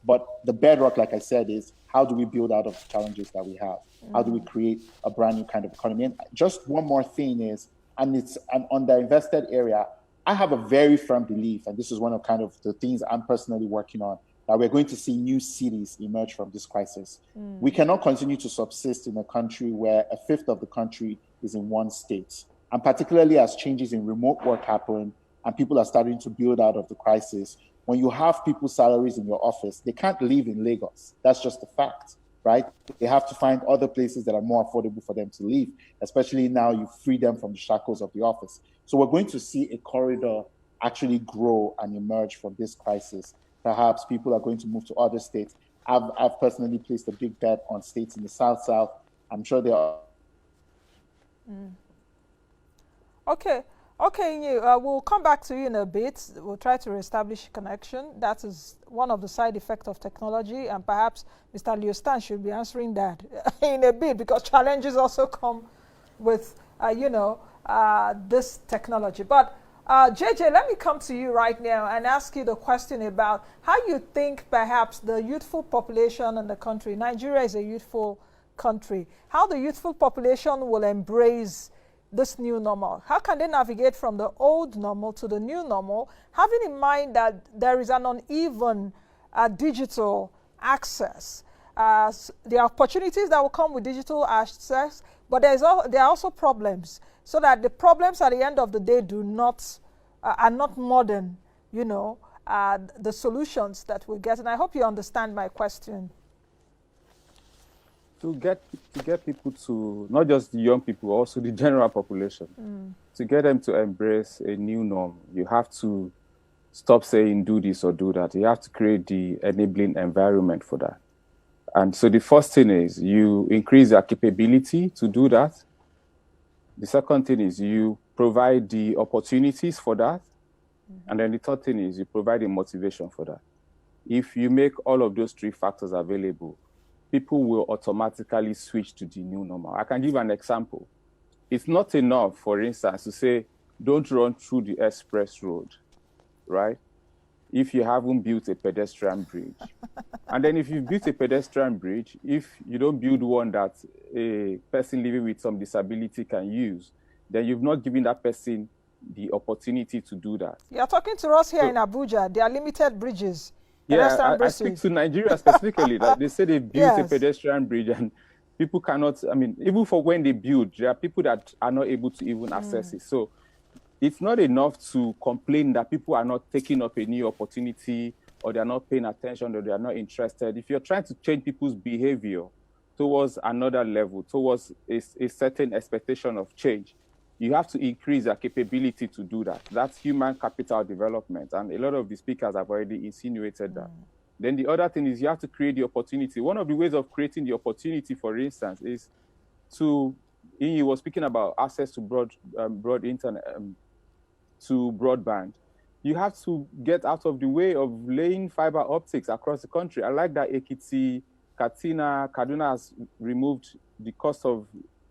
[SPEAKER 5] But the bedrock, like I said, is how do we build out of the challenges that we have? How do we create a brand new kind of economy? And just one more thing is, and it's an underinvested area, I have a very firm belief, and this is one of kind of the things I'm personally working on, that we're going to see new cities emerge from this crisis. We cannot continue to subsist in a country where a fifth of the country is in one state. And particularly as changes in remote work happen and people are starting to build out of the crisis, when you have people's salaries in your office, they can't live in Lagos. That's just a fact, right? They have to find other places that are more affordable for them to live, especially now you free them from the shackles of the office. So we're going to see a corridor actually grow and emerge from this crisis. Perhaps people are going to move to other states. I've personally placed a big bet on states in the South. I'm sure there are.
[SPEAKER 1] Okay. Okay, we'll come back to you in a bit. We'll try to reestablish connection. That is one of the side effects of technology, and perhaps Mr. Leo Stan should be answering that in a bit, because challenges also come with, this technology. But JJ, let me come to you right now and ask you the question about how you think perhaps the youthful population in the country, Nigeria is a youthful country, how the youthful population will embrace this new normal. How can they navigate from the old normal to the new normal, having in mind that there is an uneven digital access? There are opportunities that will come with digital access, but there are also problems, so that the problems at the end of the day are not more than, the solutions that we get. And I hope you understand my question.
[SPEAKER 6] To get people to, not just the young people, also the general population, to get them to embrace a new norm, you have to stop saying do this or do that. You have to create the enabling environment for that. And so the first thing is you increase their capability to do that. The second thing is you provide the opportunities for that. And then the third thing is you provide the motivation for that. If you make all of those three factors available, people will automatically switch to the new normal. I can give an example. It's not enough, for instance, to say, don't run through the express road, right? If you haven't built a pedestrian bridge. And then if you built a pedestrian bridge, if you don't build one that a person living with some disability can use, then you've not given that person the opportunity to do that.
[SPEAKER 1] You're talking to us here in Abuja. There are limited bridges.
[SPEAKER 6] Yeah, I speak to Nigeria specifically. Like they say they built a pedestrian bridge and people cannot, even for when they build, there are people that are not able to even access it. So it's not enough to complain that people are not taking up a new opportunity, or they're not paying attention, or they are not interested. If you're trying to change people's behavior towards another level, towards a certain expectation of change, you have to increase their capability to do that. That's human capital development. And a lot of the speakers have already insinuated that. Then the other thing is you have to create the opportunity. One of the ways of creating the opportunity, for instance, is to, he was speaking about access to broad internet, to broadband. You have to get out of the way of laying fiber optics across the country. I like that Ekiti, Katsina, Kaduna has removed the cost of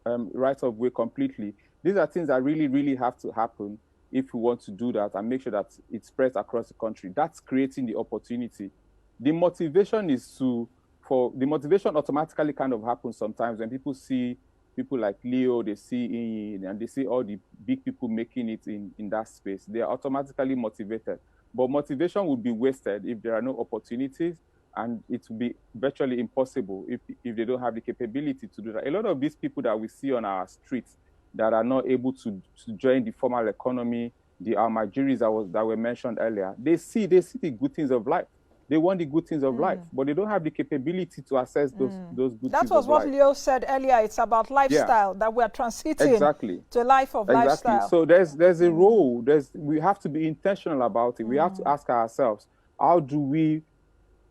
[SPEAKER 6] right-of-way completely. These are things that really, really have to happen if we want to do that and make sure that it spreads across the country. That's creating the opportunity. The motivation the motivation automatically kind of happens sometimes when people see people like Leo, they see Iyinoluwa, and they see all the big people making it in that space. They are automatically motivated. But motivation would be wasted if there are no opportunities, and it will be virtually impossible if they don't have the capability to do that. A lot of these people that we see on our streets that are not able to join the formal economy, the Almajiris that were mentioned earlier, they see the good things of life. They want the good things of life, but they don't have the capability to access those good things of life.
[SPEAKER 1] That was what Leo said earlier. It's about lifestyle, that we are transiting to a life of lifestyle.
[SPEAKER 6] So there's a role. We have to be intentional about it. We have to ask ourselves, how do we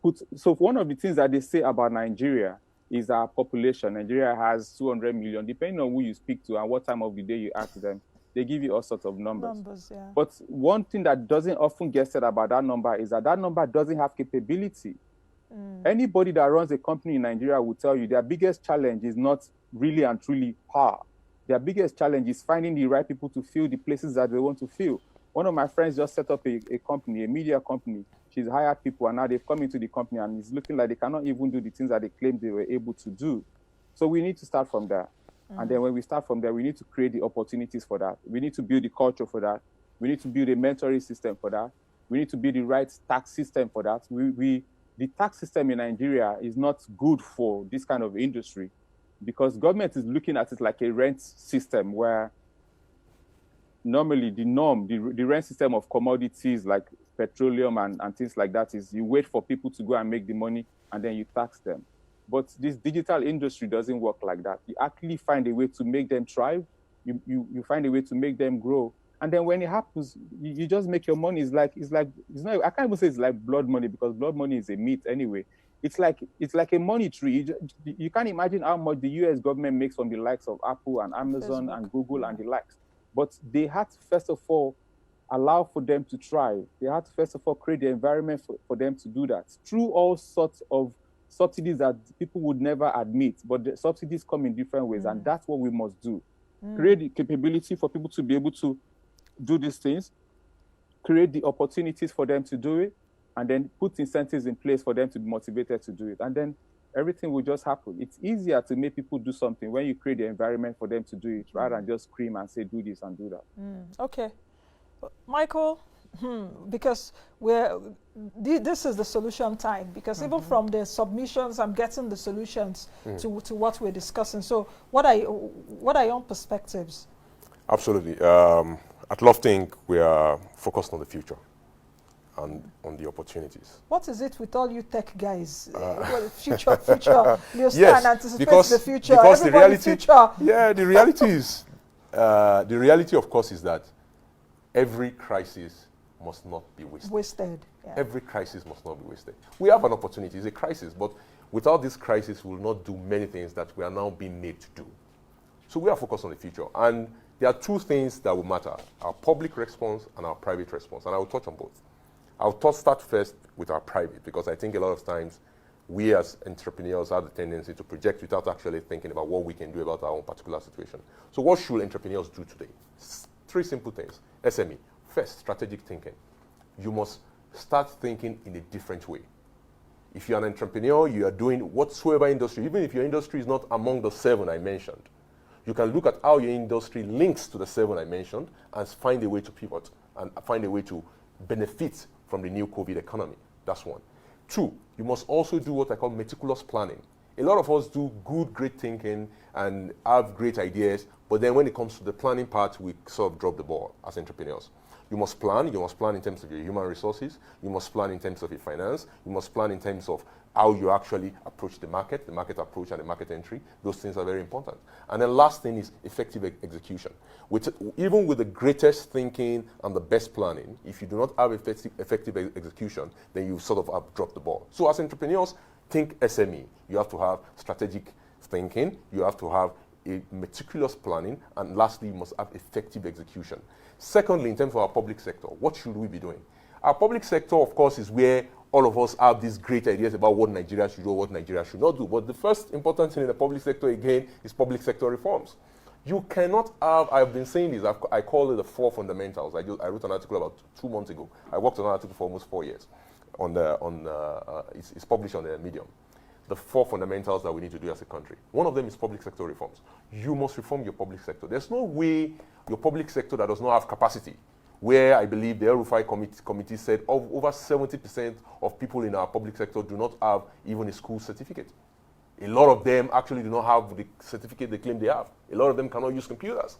[SPEAKER 6] put... So one of the things that they say about Nigeria is our population. Nigeria has 200 million. Depending on who you speak to and what time of the day you ask them, they give you all sorts of numbers. But one thing that doesn't often get said about that number is that number doesn't have capability. Anybody that runs a company in Nigeria will tell you their biggest challenge is not really and truly power. Their biggest challenge is finding the right people to fill the places that they want to fill. One of my friends just set up a company, a media company. She's hired people, and now they've come into the company, and it's looking like they cannot even do the things that they claimed they were able to do. So we need to start from there. And then when we start from there, we need to create the opportunities for that. We need to build the culture for that. We need to build a mentoring system for that. We need to build the right tax system for that. The tax system in Nigeria is not good for this kind of industry, because government is looking at it like a rent system where normally the rent system of commodities like petroleum and things like that is you wait for people to go and make the money and then you tax them. But this digital industry doesn't work like that. You actually find a way to make them thrive. You find a way to make them grow. And then when it happens, you just make your money. It's not, I can't even say it's like blood money, because blood money is a myth anyway. It's like a money tree. You can't imagine how much the US government makes from the likes of Apple and Amazon and Google and the likes. But they had to, first of all, allow for them to try. They had to, first of all, create the environment for them to do that through all sorts of subsidies that people would never admit, but the subsidies come in different ways, and that's what we must do. Create the capability for people to be able to do these things, create the opportunities for them to do it, and then put incentives in place for them to be motivated to do it. And then everything will just happen. It's easier to make people do something when you create the environment for them to do it, rather than just scream and say, do this and do that.
[SPEAKER 1] Okay. Michael, because this is the solution time, because even from the submissions, I'm getting the solutions to what we're discussing. So what are your perspectives?
[SPEAKER 7] Absolutely. At Lofting, we are focused on the future and on the opportunities.
[SPEAKER 1] What is it with all you tech guys? Well, future. You
[SPEAKER 7] Yes,
[SPEAKER 1] anticipate the future.
[SPEAKER 7] because the reality,
[SPEAKER 1] future.
[SPEAKER 7] yeah, the reality is, the reality, of course, is that every crisis must not be wasted.
[SPEAKER 1] Yeah.
[SPEAKER 7] Every crisis must not be wasted. We have an opportunity, it's a crisis, but without this crisis, we will not do many things that we are now being made to do. So we are focused on the future. And there are two things that will matter, our public response and our private response. And I will touch on both. I'll start first with our private, because I think a lot of times we as entrepreneurs have the tendency to project without actually thinking about what we can do about our own particular situation. So what should entrepreneurs do today? Three simple things. SME. First, strategic thinking. You must start thinking in a different way. If you're an entrepreneur, you are doing whatsoever industry, even if your industry is not among the 7 I mentioned, you can look at how your industry links to the 7 I mentioned and find a way to pivot and find a way to benefit from the new COVID economy. That's one. 2, you must also do what I call meticulous planning. A lot of us do good, great thinking and have great ideas, but then when it comes to the planning part, we sort of drop the ball as entrepreneurs. You must plan in terms of your human resources, you must plan in terms of your finance, you must plan in terms of how you actually approach the market approach and the market entry. Those things are very important. And then last thing is effective execution. Even with the greatest thinking and the best planning, if you do not have effective execution, then you sort of have dropped the ball. So as entrepreneurs, think SME. You have to have strategic thinking, you have to have a meticulous planning, and lastly, you must have effective execution. Secondly, in terms of our public sector, what should we be doing? Our public sector, of course, is where all of us have these great ideas about what Nigeria should do, what Nigeria should not do. But the first important thing in the public sector, again, is public sector reforms. You cannot have, I've been saying this, I call it the 4 fundamentals. I wrote an article about 2 months ago. I worked on an article for almost 4 years. It's published on the Medium. The 4 fundamentals that we need to do as a country. One of them is public sector reforms. You must reform your public sector. There's no way your public sector that does not have capacity, where I believe the El-Rufai committee said over 70% of people in our public sector do not have even a school certificate. A lot of them actually do not have the certificate they claim they have. A lot of them cannot use computers.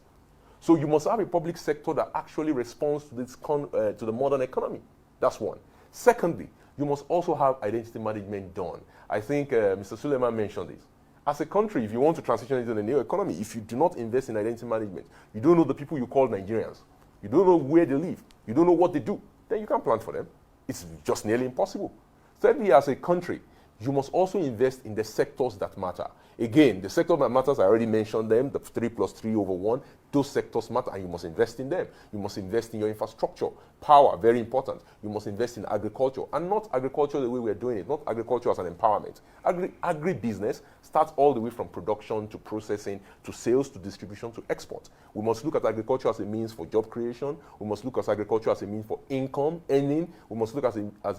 [SPEAKER 7] So you must have a public sector that actually responds to this to the modern economy. That's one. Secondly, you must also have identity management done. I think Mr. Suleiman mentioned this. As a country, if you want to transition into the new economy, if you do not invest in identity management, you don't know the people you call Nigerians, you don't know where they live, you don't know what they do, then you can't plan for them. It's just nearly impossible. Thirdly, as a country, you must also invest in the sectors that matter. Again, the sector that matters, I already mentioned them, the 3 + 3 over 1. Those sectors matter, and you must invest in them. You must invest in your infrastructure. Power, very important. You must invest in agriculture, and not agriculture the way we're doing it, not agriculture as an empowerment. Agri-business starts all the way from production to processing to sales to distribution to export. We must look at agriculture as a means for job creation. We must look at agriculture as a means for income earning. We must look at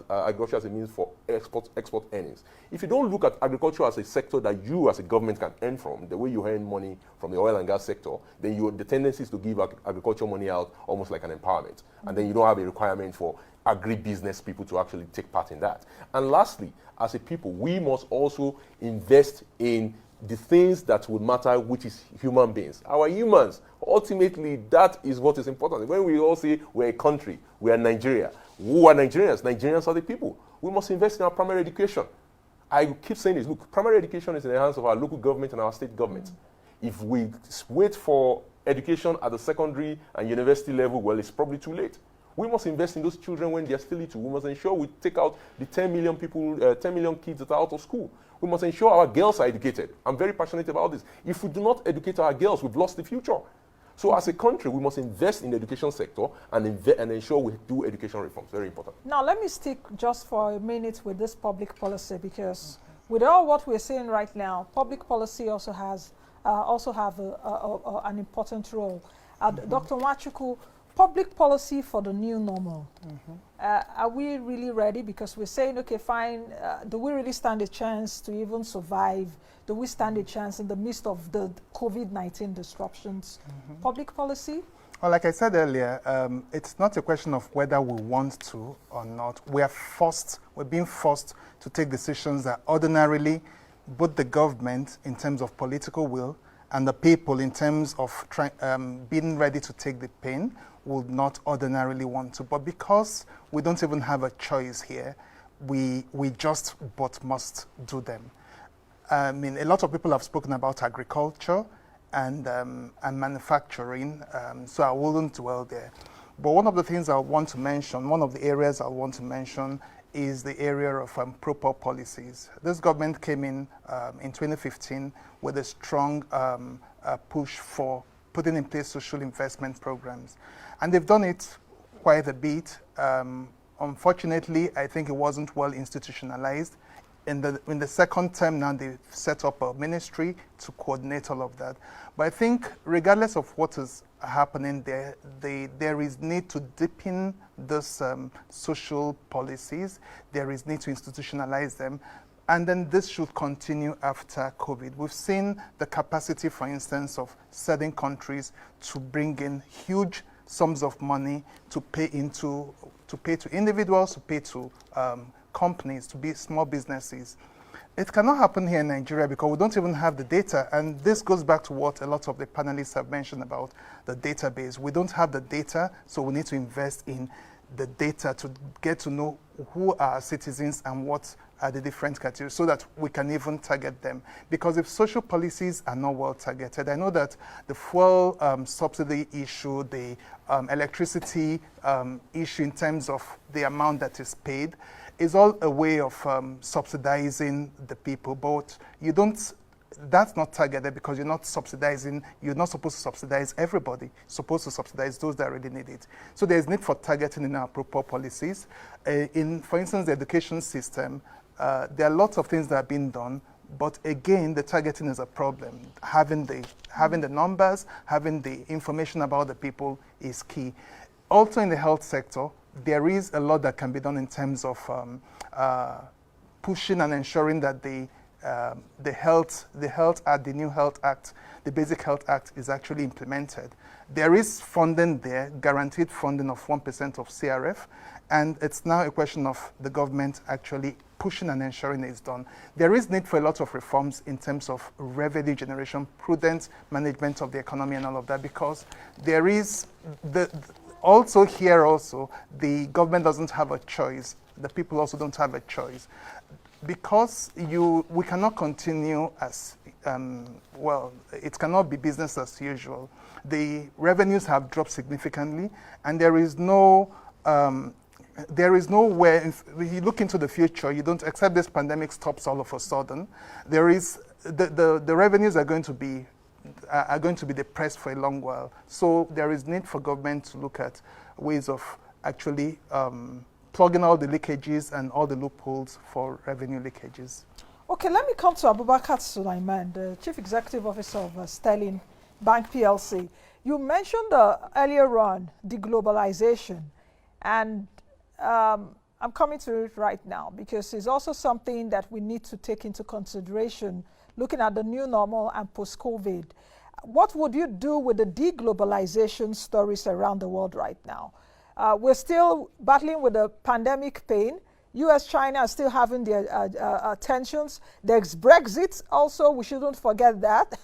[SPEAKER 7] agriculture as a means for export earnings. If you don't look at agriculture as a sector that you as a government can earn from, the way you earn money from the oil and gas sector, then the tendency is to give agriculture money out almost like an empowerment. And then you don't have a requirement for agribusiness people to actually take part in that. And lastly, as a people, we must also invest in the things that would matter, which is human beings. Our humans, ultimately, that is what is important. When we all say we're a country, we are Nigeria. Who are Nigerians? Nigerians are the people. We must invest in our primary education. I keep saying this, look, primary education is in the hands of our local government and our state government. If we wait for education at the secondary and university level, well, it's probably too late. We must invest in those children when they're still little. We must ensure we take out the 10 million kids that are out of school. We must ensure our girls are educated. I'm very passionate about this. If we do not educate our girls, we've lost the future. So as a country, we must invest in the education sector and ensure we do education reforms. Very important.
[SPEAKER 1] Now, let me stick just for a minute with this public policy, because with all what we're saying right now, public policy also has have an important role. Dr. Nwachukwu, public policy for the new normal. Are we really ready? Because we're saying, okay, fine, do we really stand a chance to even survive? Do we stand a chance in the midst of the COVID-19 disruptions? Public policy?
[SPEAKER 9] Well, like I said earlier, it's not a question of whether we want to or not. We're being forced to take decisions that ordinarily both the government in terms of political will and the people in terms of being ready to take the pain would not ordinarily want to. But because we don't even have a choice here, we just but must do them. I mean, a lot of people have spoken about agriculture and manufacturing, so I wouldn't dwell there. But one of the things I want to mention, one of the areas I want to mention is the area of proper policies. This government came in 2015 with a strong push for putting in place social investment programs. And they've done it quite a bit. Unfortunately, I think it wasn't well institutionalized. In the second term now, they've set up a ministry to coordinate all of that. But I think regardless of what is happening there, there is need to deepen those social policies. There is need to institutionalize them. And then this should continue after COVID. We've seen the capacity, for instance, of certain countries to bring in huge sums of money to pay to individuals, to pay to companies, to be small businesses. It cannot happen here in Nigeria because we don't even have the data. And this goes back to what a lot of the panelists have mentioned about the database. We don't have the data, so we need to invest in the data to get to know who are our citizens and what are the different categories so that we can even target them. Because if social policies are not well targeted, I know that the fuel subsidy issue, the electricity issue in terms of the amount that is paid is all a way of subsidizing the people, but you don't, that's not targeted because you're not subsidizing, you're not supposed to subsidize everybody, you're supposed to subsidize those that really need it. So there's need for targeting in our proper policies. For instance, the education system, there are lots of things that are being done, but again, the targeting is a problem. Having the numbers, having the information about the people is key. Also in the health sector, there is a lot that can be done in terms of pushing and ensuring that the new Health Act, the Basic Health Act is actually implemented. There is funding there, guaranteed funding of 1% of CRF, and it's now a question of the government actually pushing and ensuring it's done. There is need for a lot of reforms in terms of revenue generation, prudent management of the economy and all of that, because there is also the government doesn't have a choice. The people also don't have a choice. Because we cannot continue as, it cannot be business as usual. The revenues have dropped significantly, and there is no way, if you look into the future, you don't, except this pandemic stops all of a sudden, there is, the revenues are going to be depressed for a long while. So there is need for government to look at ways of actually plugging all the leakages and all the loopholes for revenue leakages.
[SPEAKER 1] Okay, let me come to Abubakar Suleiman, the Chief Executive Officer of Sterling Bank PLC. You mentioned earlier on deglobalization, and I'm coming to it right now because it's also something that we need to take into consideration looking at the new normal and post-COVID. What would you do with the deglobalization stories around the world right now? We're still battling with the pandemic pain. US, China are still having their tensions. There's Brexit also, we shouldn't forget that.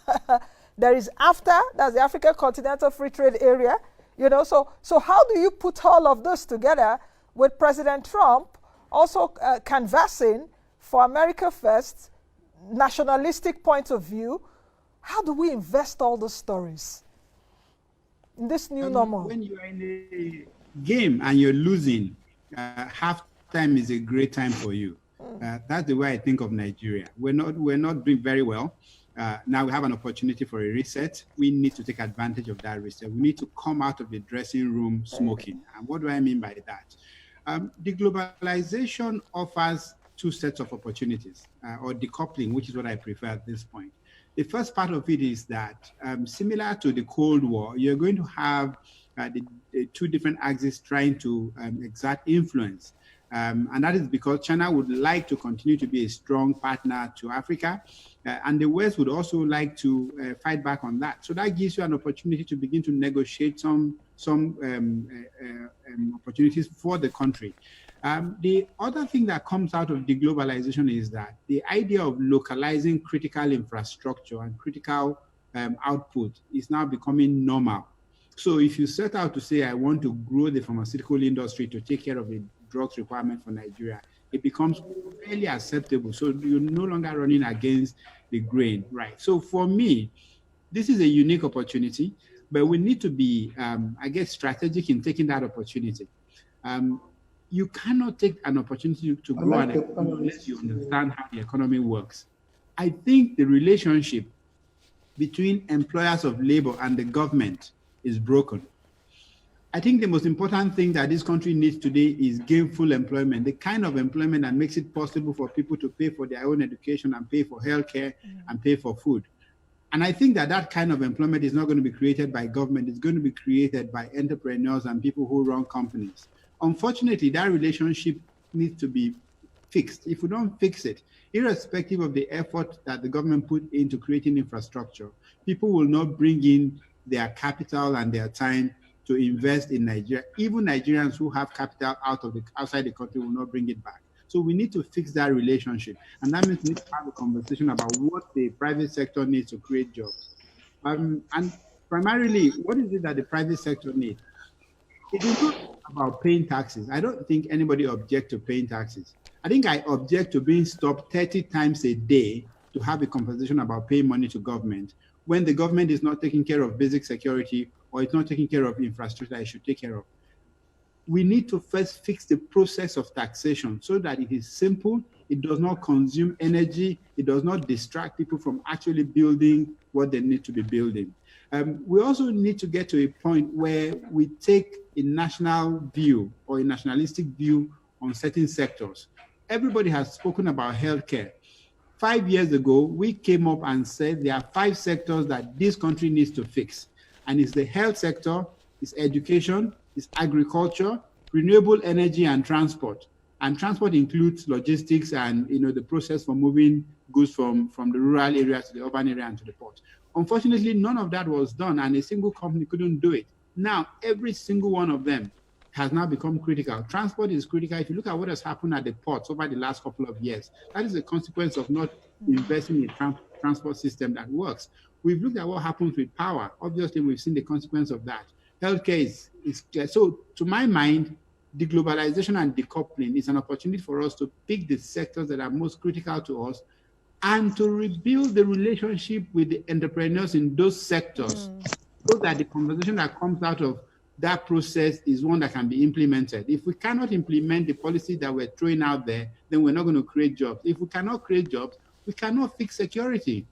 [SPEAKER 1] There is AFTA, that's the African Continental Free Trade Area. You know, so how do you put all of this together with President Trump also canvassing for America First, nationalistic point of view? How do we invest all those stories in this new normal?
[SPEAKER 3] When you are in a game and you're losing, half time is a great time for you. That's the way I think of Nigeria. We're not doing very well. now we have an opportunity for a reset. We need to take advantage of that reset. We need to come out of the dressing room smoking. And what do I mean by that? Deglobalization offers two sets of opportunities, or decoupling, which is what I prefer at this point. The first part of it is that, similar to the Cold War, you're going to have the two different axes trying to exert influence. And that is because China would like to continue to be a strong partner to Africa, and the West would also like to fight back on that. So that gives you an opportunity to begin to negotiate some opportunities for the country. The other thing that comes out of deglobalization is that the idea of localizing critical infrastructure and critical output is now becoming normal. So if you set out to say, I want to grow the pharmaceutical industry to take care of the drugs requirement for Nigeria, it becomes fairly acceptable. So you're no longer running against the grain, right? So for me, this is a unique opportunity, but we need to be, I guess, strategic in taking that opportunity. You cannot take an opportunity to grow an economy unless you understand how the economy works. I think the relationship between employers of labor and the government is broken. I think the most important thing that this country needs today is gainful employment, the kind of employment that makes it possible for people to pay for their own education and pay for healthcare and pay for food. And I think that that kind of employment is not going to be created by government. It's going to be created by entrepreneurs and people who run companies. Unfortunately, that relationship needs to be fixed. If we don't fix it, irrespective of the effort that the government put into creating infrastructure, people will not bring in their capital and their time to invest in Nigeria. Even Nigerians who have capital outside the country will not bring it back. So we need to fix that relationship. And that means we need to have a conversation about what the private sector needs to create jobs. And primarily, what is it that the private sector needs? It is not about paying taxes. I don't think anybody objects to paying taxes. I think I object to being stopped 30 times a day to have a conversation about paying money to government when the government is not taking care of basic security or it's not taking care of infrastructure it should take care of. We need to first fix the process of taxation so that it is simple, it does not consume energy, it does not distract people from actually building what they need to be building. We also need to get to a point where we take a national view or a nationalistic view on certain sectors. Everybody has spoken about healthcare. 5 years ago, we came up and said there are 5 sectors that this country needs to fix. And it's the health sector, it's education, it's agriculture, renewable energy, and transport. And transport includes logistics and the process for moving goods from the rural areas to the urban area and to the port. Unfortunately, none of that was done, and a single company couldn't do it. Now, every single one of them has now become critical. Transport is critical. If you look at what has happened at the ports over the last couple of years, that is a consequence of not investing in a transport system that works. We've looked at what happens with power. Obviously, we've seen the consequence of that. Healthcare is clear. So, to my mind, deglobalization and decoupling is an opportunity for us to pick the sectors that are most critical to us and to rebuild the relationship with the entrepreneurs in those sectors so that the conversation that comes out of that process is one that can be implemented. If we cannot implement the policy that we're throwing out there, then we're not going to create jobs. If we cannot create jobs, we cannot fix security.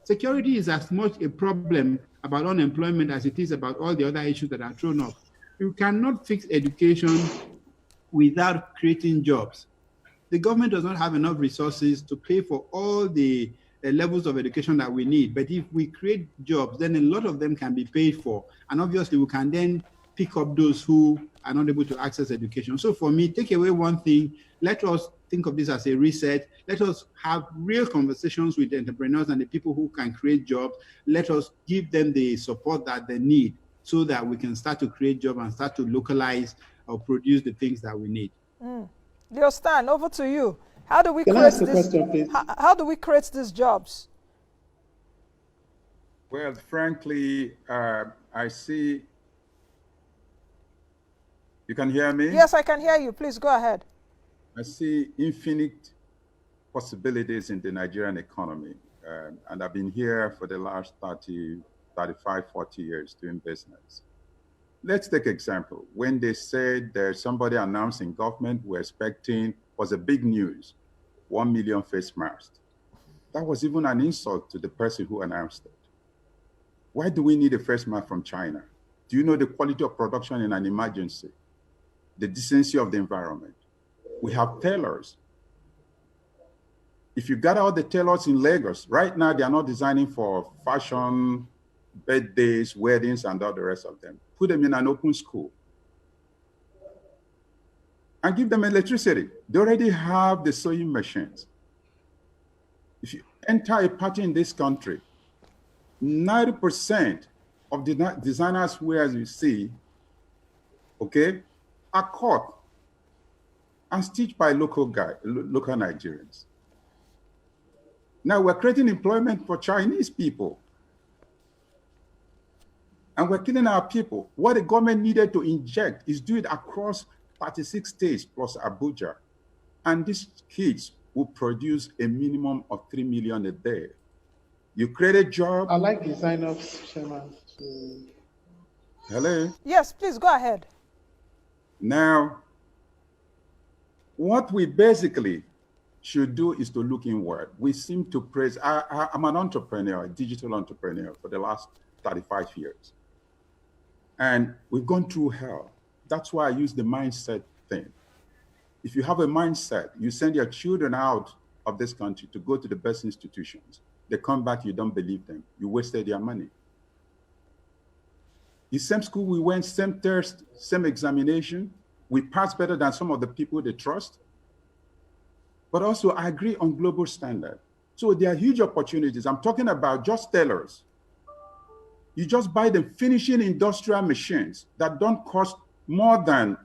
[SPEAKER 3] Security is as much a problem about unemployment as it is about all the other issues that are thrown up. You cannot fix education without creating jobs. The government does not have enough resources to pay for all the levels of education that we need. But if we create jobs, then a lot of them can be paid for. And obviously, we can then pick up those who are not able to access education. So for me, take away one thing, let us think of this as a reset. Let us have real conversations with the entrepreneurs and the people who can create jobs. Let us give them the support that they need so that we can start to create jobs and start to localize or produce the things that we need.
[SPEAKER 1] Stan, over to you. How do we how do we create these jobs?
[SPEAKER 2] Well, frankly, I see. You can hear me?
[SPEAKER 1] Yes, I can hear you. Please go ahead.
[SPEAKER 2] I see infinite possibilities in the Nigerian economy. And I've been here for the last 30, 35, 40 years doing business. Let's take example. When they said there's somebody announced in government, we're expecting, was a big news, 1 million face masks. That was even an insult to the person who announced it. Why do we need a first man from China? Do you know the quality of production in an emergency? The decency of the environment? We have tailors. If you gather all the tailors in Lagos, right now they are not designing for fashion, birthdays, weddings, and all the rest of them. Put them in an open school and give them electricity. They already have the sewing machines. If you enter a party in this country, 90% of the designers wears you see, okay, are caught and stitched by local Nigerians. Now we're creating employment for Chinese people. And we're killing our people. What the government needed to inject is do it across 36 states plus Abuja. And these kids will produce a minimum of 3 million a day. You create a job.
[SPEAKER 10] I like the sign-ups, Chairman.
[SPEAKER 2] Hello?
[SPEAKER 1] Yes, please go ahead.
[SPEAKER 2] Now, what we basically should do is to look inward. We seem to praise, I'm an entrepreneur, a digital entrepreneur for the last 35 years. And we've gone through hell. That's why I use the mindset thing. If you have a mindset, you send your children out of this country to go to the best institutions. They come back, you don't believe them. You wasted their money. The same school we went, same test, same examination. We passed better than some of the people they trust. But also, I agree on global standard. So there are huge opportunities. I'm talking about just tailors. You just buy them finishing industrial machines that don't cost more than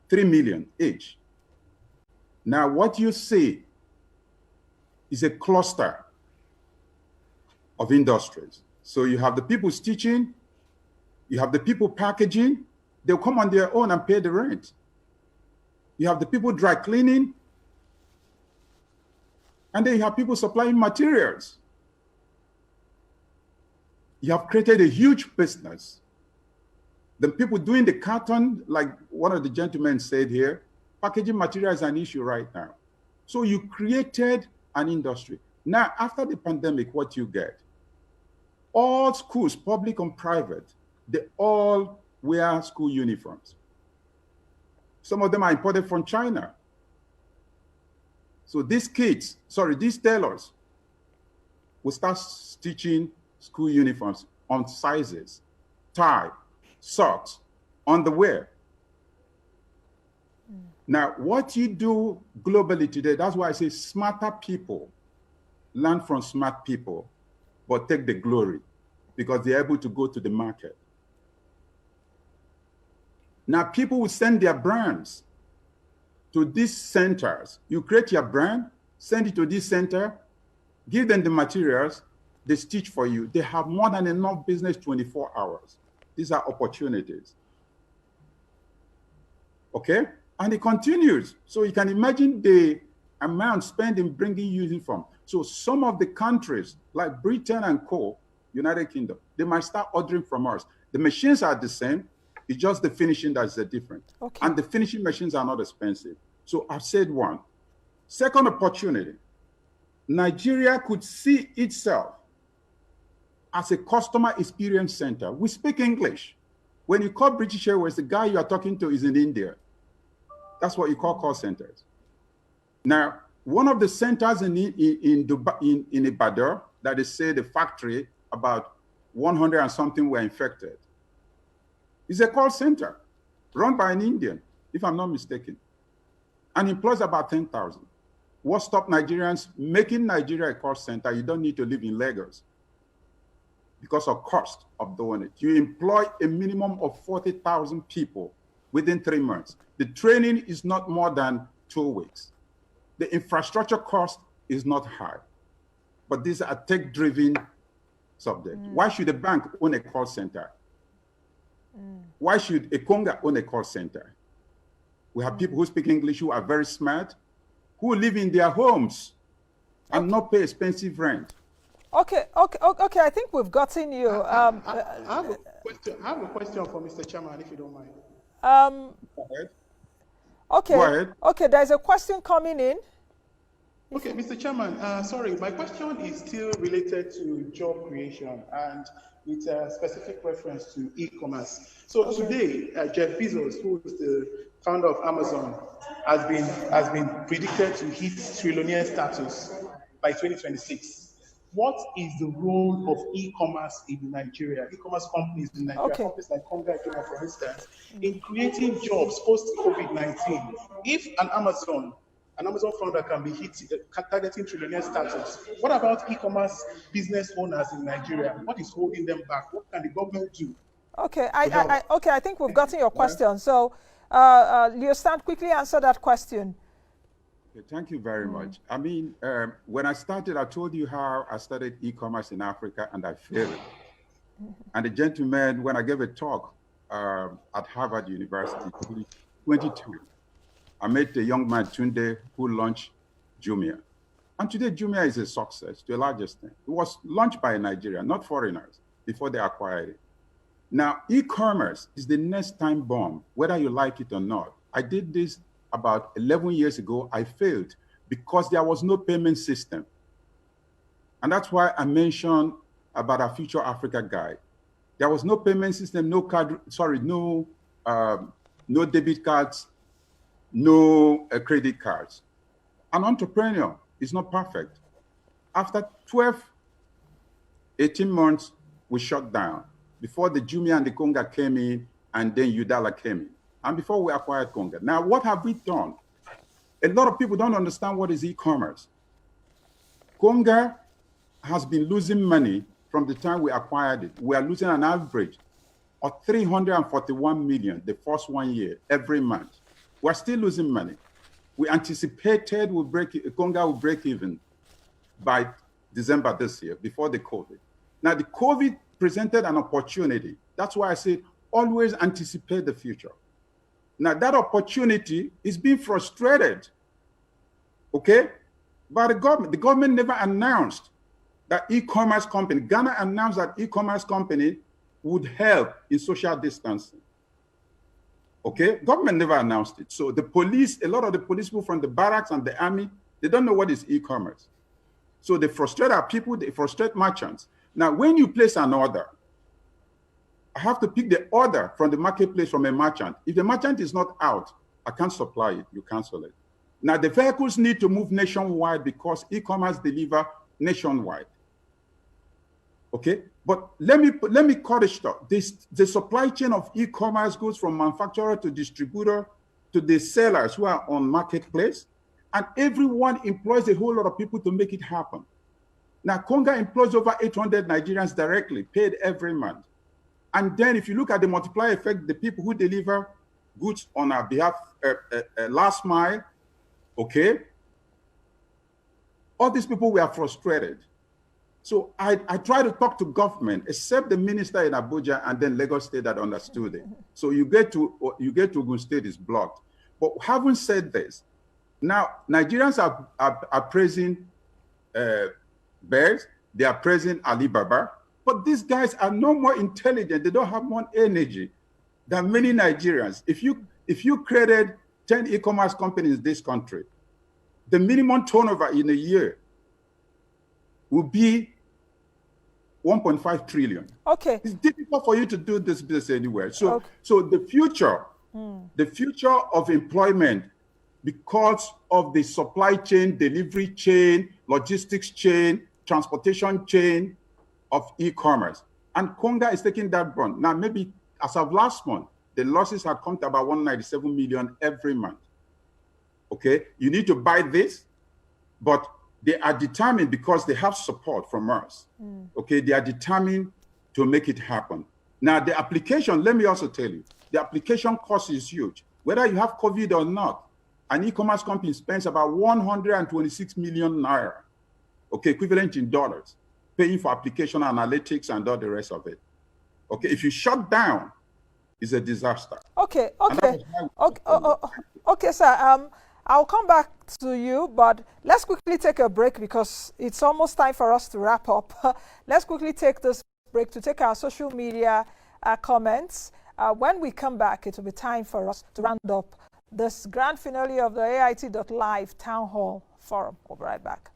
[SPEAKER 2] 3 million each. Now, what you see is a cluster of industries. So you have the people stitching, you have the people packaging, they'll come on their own and pay the rent. You have the people dry cleaning, and then you have people supplying materials. You have created a huge business. The people doing the carton, like one of the gentlemen said here, packaging material is an issue right now. So you created an industry. Now, after the pandemic, what you get? All schools, public and private, they all wear school uniforms. Some of them are imported from China. So these tailors will start stitching school uniforms on sizes, tie, socks, underwear. Now, what you do globally today, that's why I say smarter people learn from smart people, but take the glory because they're able to go to the market. Now, people will send their brands to these centers. You create your brand, send it to this center, give them the materials, they stitch for you. They have more than enough business 24 hours. These are opportunities. Okay? And it continues. So you can imagine the amount spent in bringing uniform. So some of the countries like Britain and Co., United Kingdom, they might start ordering from us. The machines are the same. It's just the finishing that's the difference. Okay. And the finishing machines are not expensive. So I've said one. Second opportunity, Nigeria could see itself as a customer experience center. We speak English. When you call British Airways, the guy you are talking to is in India. That's what you call centers. Now, one of the centers in Ibadan that they say the factory, about 100 and something were infected, is a call center run by an Indian, if I'm not mistaken, and employs about 10,000. What stopped Nigerians making Nigeria a call center? You don't need to live in Lagos because of cost of doing it. You employ a minimum of 40,000 people within 3 months. The training is not more than 2 weeks. The infrastructure cost is not high, but these are tech-driven subjects. Why should a bank own a call center? Why should a Conga own a call center? We have people who speak English who are very smart, who live in their homes and not pay expensive rent.
[SPEAKER 1] Okay. I think we've gotten you.
[SPEAKER 10] I have a question for Mr. Chairman, if you don't mind.
[SPEAKER 2] Go ahead.
[SPEAKER 1] Okay.
[SPEAKER 2] Go ahead.
[SPEAKER 1] Okay, there's a question coming in.
[SPEAKER 10] Okay, Mr. Chairman, sorry, my question is still related to job creation and with a specific reference to e-commerce. So today, Jeff Bezos, who is the founder of Amazon, has been predicted to hit trillionaire status by 2026. What is the role of e-commerce in Nigeria, e-commerce companies in Nigeria, companies like Konga, for instance, in creating jobs post-COVID-19? If an Amazon founder can be hit targeting trillionaire status, what about e-commerce business owners in Nigeria? What is holding them back? What can the government do?
[SPEAKER 1] Okay, I think we've gotten your question. So, Leo Stan, quickly answer that question.
[SPEAKER 2] Okay, thank you very much. I mean, when I started, I told you how I started e-commerce in Africa and I failed. And the gentleman, when I gave a talk at Harvard University, 2022, I met a young man, Tunde, who launched Jumia. And today, Jumia is a success to a large extent. It was launched by Nigeria, not foreigners, before they acquired it. Now, e-commerce is the next time bomb, whether you like it or not. I did this about 11 years ago. I failed because there was no payment system. And that's why I mentioned about our Future Africa guide. There was no payment system, no debit cards, no credit cards. An entrepreneur is not perfect. After 18 months, we shut down. Before the Jumia and the Konga came in, and then Udala came in. And before we acquired Konga. Now, what have we done? A lot of people don't understand what is e-commerce. Konga has been losing money from the time we acquired it. We are losing an average of 341 million the first 1 year, every month. We're still losing money. We anticipated Konga will break even by December this year, before the COVID. Now, the COVID presented an opportunity. That's why I say always anticipate the future. Now, that opportunity is being frustrated, okay, by the government. The government never announced that e-commerce company, Ghana announced that e-commerce company would help in social distancing. Okay, government never announced it. So the police, a lot of the police people from the barracks and the army, they don't know what is e-commerce. So they frustrate our people, they frustrate merchants. Now, when you place an order, I have to pick the order from the marketplace from a merchant. If the merchant is not out, I can't supply it, you cancel it. Now, the vehicles need to move nationwide because e-commerce deliver nationwide. Okay, but let me cut it short. The supply chain of e-commerce goes from manufacturer to distributor to the sellers who are on marketplace, and everyone employs a whole lot of people to make it happen. Now, Konga employs over 800 Nigerians directly, paid every month. And then if you look at the multiplier effect, the people who deliver goods on our behalf, last mile, okay, all these people were frustrated. So I try to talk to government, except the minister in Abuja and then Lagos State that understood it. So you get to Ogun State is blocked. But having said this, now Nigerians are praising Bears, they are praising Alibaba, but these guys are no more intelligent. They don't have more energy than many Nigerians. If you created 10 e-commerce companies in this country, the minimum turnover in a year would be 1.5 trillion.
[SPEAKER 1] Okay.
[SPEAKER 2] It's difficult for you to do this business anywhere. So, so the future of employment, because of the supply chain, delivery chain, logistics chain, transportation chain of e-commerce. And Konga is taking that brunt. Now, maybe as of last month, the losses had come to about 197 million every month. Okay, you need to buy this, but they are determined because they have support from us. Okay, they are determined to make it happen. Now, the application, let me also tell you, the application cost is huge. Whether you have COVID or not, an e-commerce company spends about 126 million naira, okay, equivalent in dollars, paying for application analytics and all the rest of it. Okay, if you shut down, it's a disaster.
[SPEAKER 1] Okay, okay, sir. I'll come back to you, but let's quickly take a break because it's almost time for us to wrap up. Let's quickly take this break to take our social media comments. When we come back, it will be time for us to round up this grand finale of the AIT.live Town Hall Forum. We'll be right back.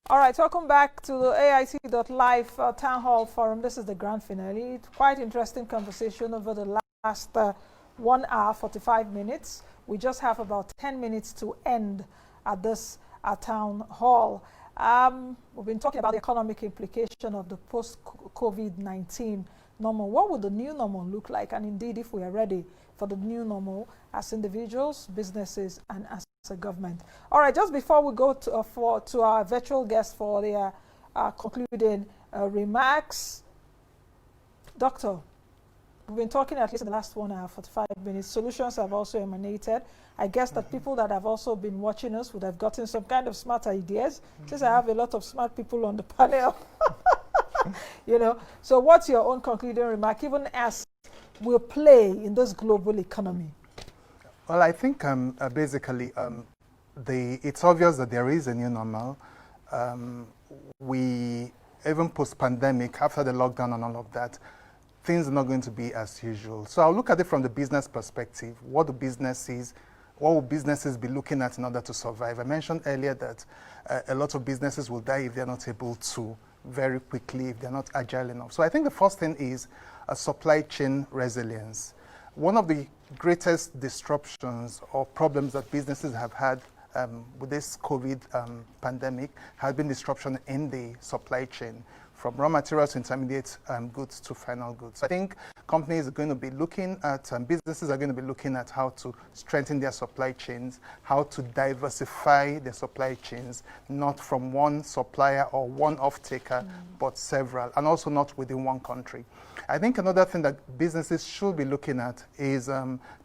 [SPEAKER 1] All right, welcome back to the AIT.live Town Hall Forum. This is the grand finale. Quite interesting conversation over the last 1 hour, 45 minutes. We just have about 10 minutes to end at this Town Hall. We've been talking about the economic implication of the post-COVID-19 normal. What would the new normal look like? And indeed, if we are ready for the new normal as individuals, businesses, and as a government. All right, just before we go to our virtual guests for their concluding remarks, Doctor, we've been talking at least in the last 1 hour, 45 minutes. Solutions have also emanated. I guess that people that have also been watching us would have gotten some kind of smart ideas, since I have a lot of smart people on the panel. You know, so what's your own concluding remark, even as we play in this global economy?
[SPEAKER 9] Well, I think basically it's obvious that there is a new normal. We, even post-pandemic, after the lockdown and all of that, things are not going to be as usual. So I'll look at it from the business perspective. What will businesses be looking at in order to survive? I mentioned earlier that a lot of businesses will die if they're not able to very quickly, if they're not agile enough. So I think the first thing is a supply chain resilience. One of the greatest disruptions or problems that businesses have had with this COVID pandemic has been disruption in the supply chain, from raw materials to intermediate goods to final goods. I think companies are going to be looking at, businesses are going to be looking at how to strengthen their supply chains, how to diversify their supply chains, not from one supplier or one off-taker, but several, and also not within one country. I think another thing that businesses should be looking at is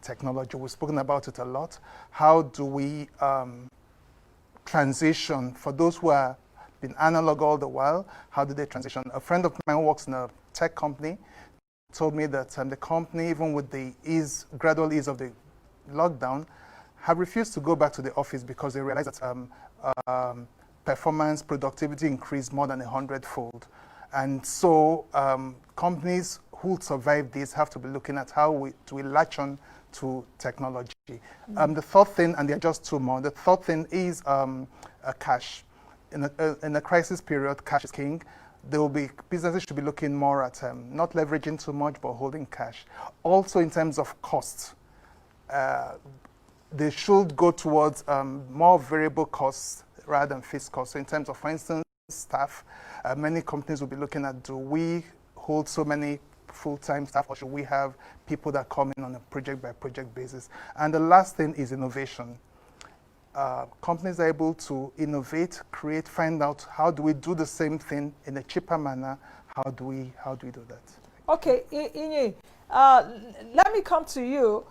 [SPEAKER 9] technology. We've spoken about it a lot. How do we transition, for those who have been analog all the while, how do they transition? A friend of mine who works in a tech company told me that the company, even with the gradual ease of the lockdown, have refused to go back to the office because they realized that performance, productivity increased more than 100-fold. And so companies who survive this have to be looking at how do we latch on to technology. The third thing, and there are just two more, the third thing is cash. In a crisis period, cash is king. Businesses should be looking more at not leveraging too much, but holding cash. Also in terms of costs, they should go towards more variable costs rather than fixed costs. So in terms of, for instance, staff, many companies will be looking at, do we hold so many full-time staff, or should we have people that come in on a project-by-project basis? And the last thing is innovation. Companies are able to innovate, create, find out how do we do the same thing in a cheaper manner. How do we do that?
[SPEAKER 1] Okay, Inye, let me come to you,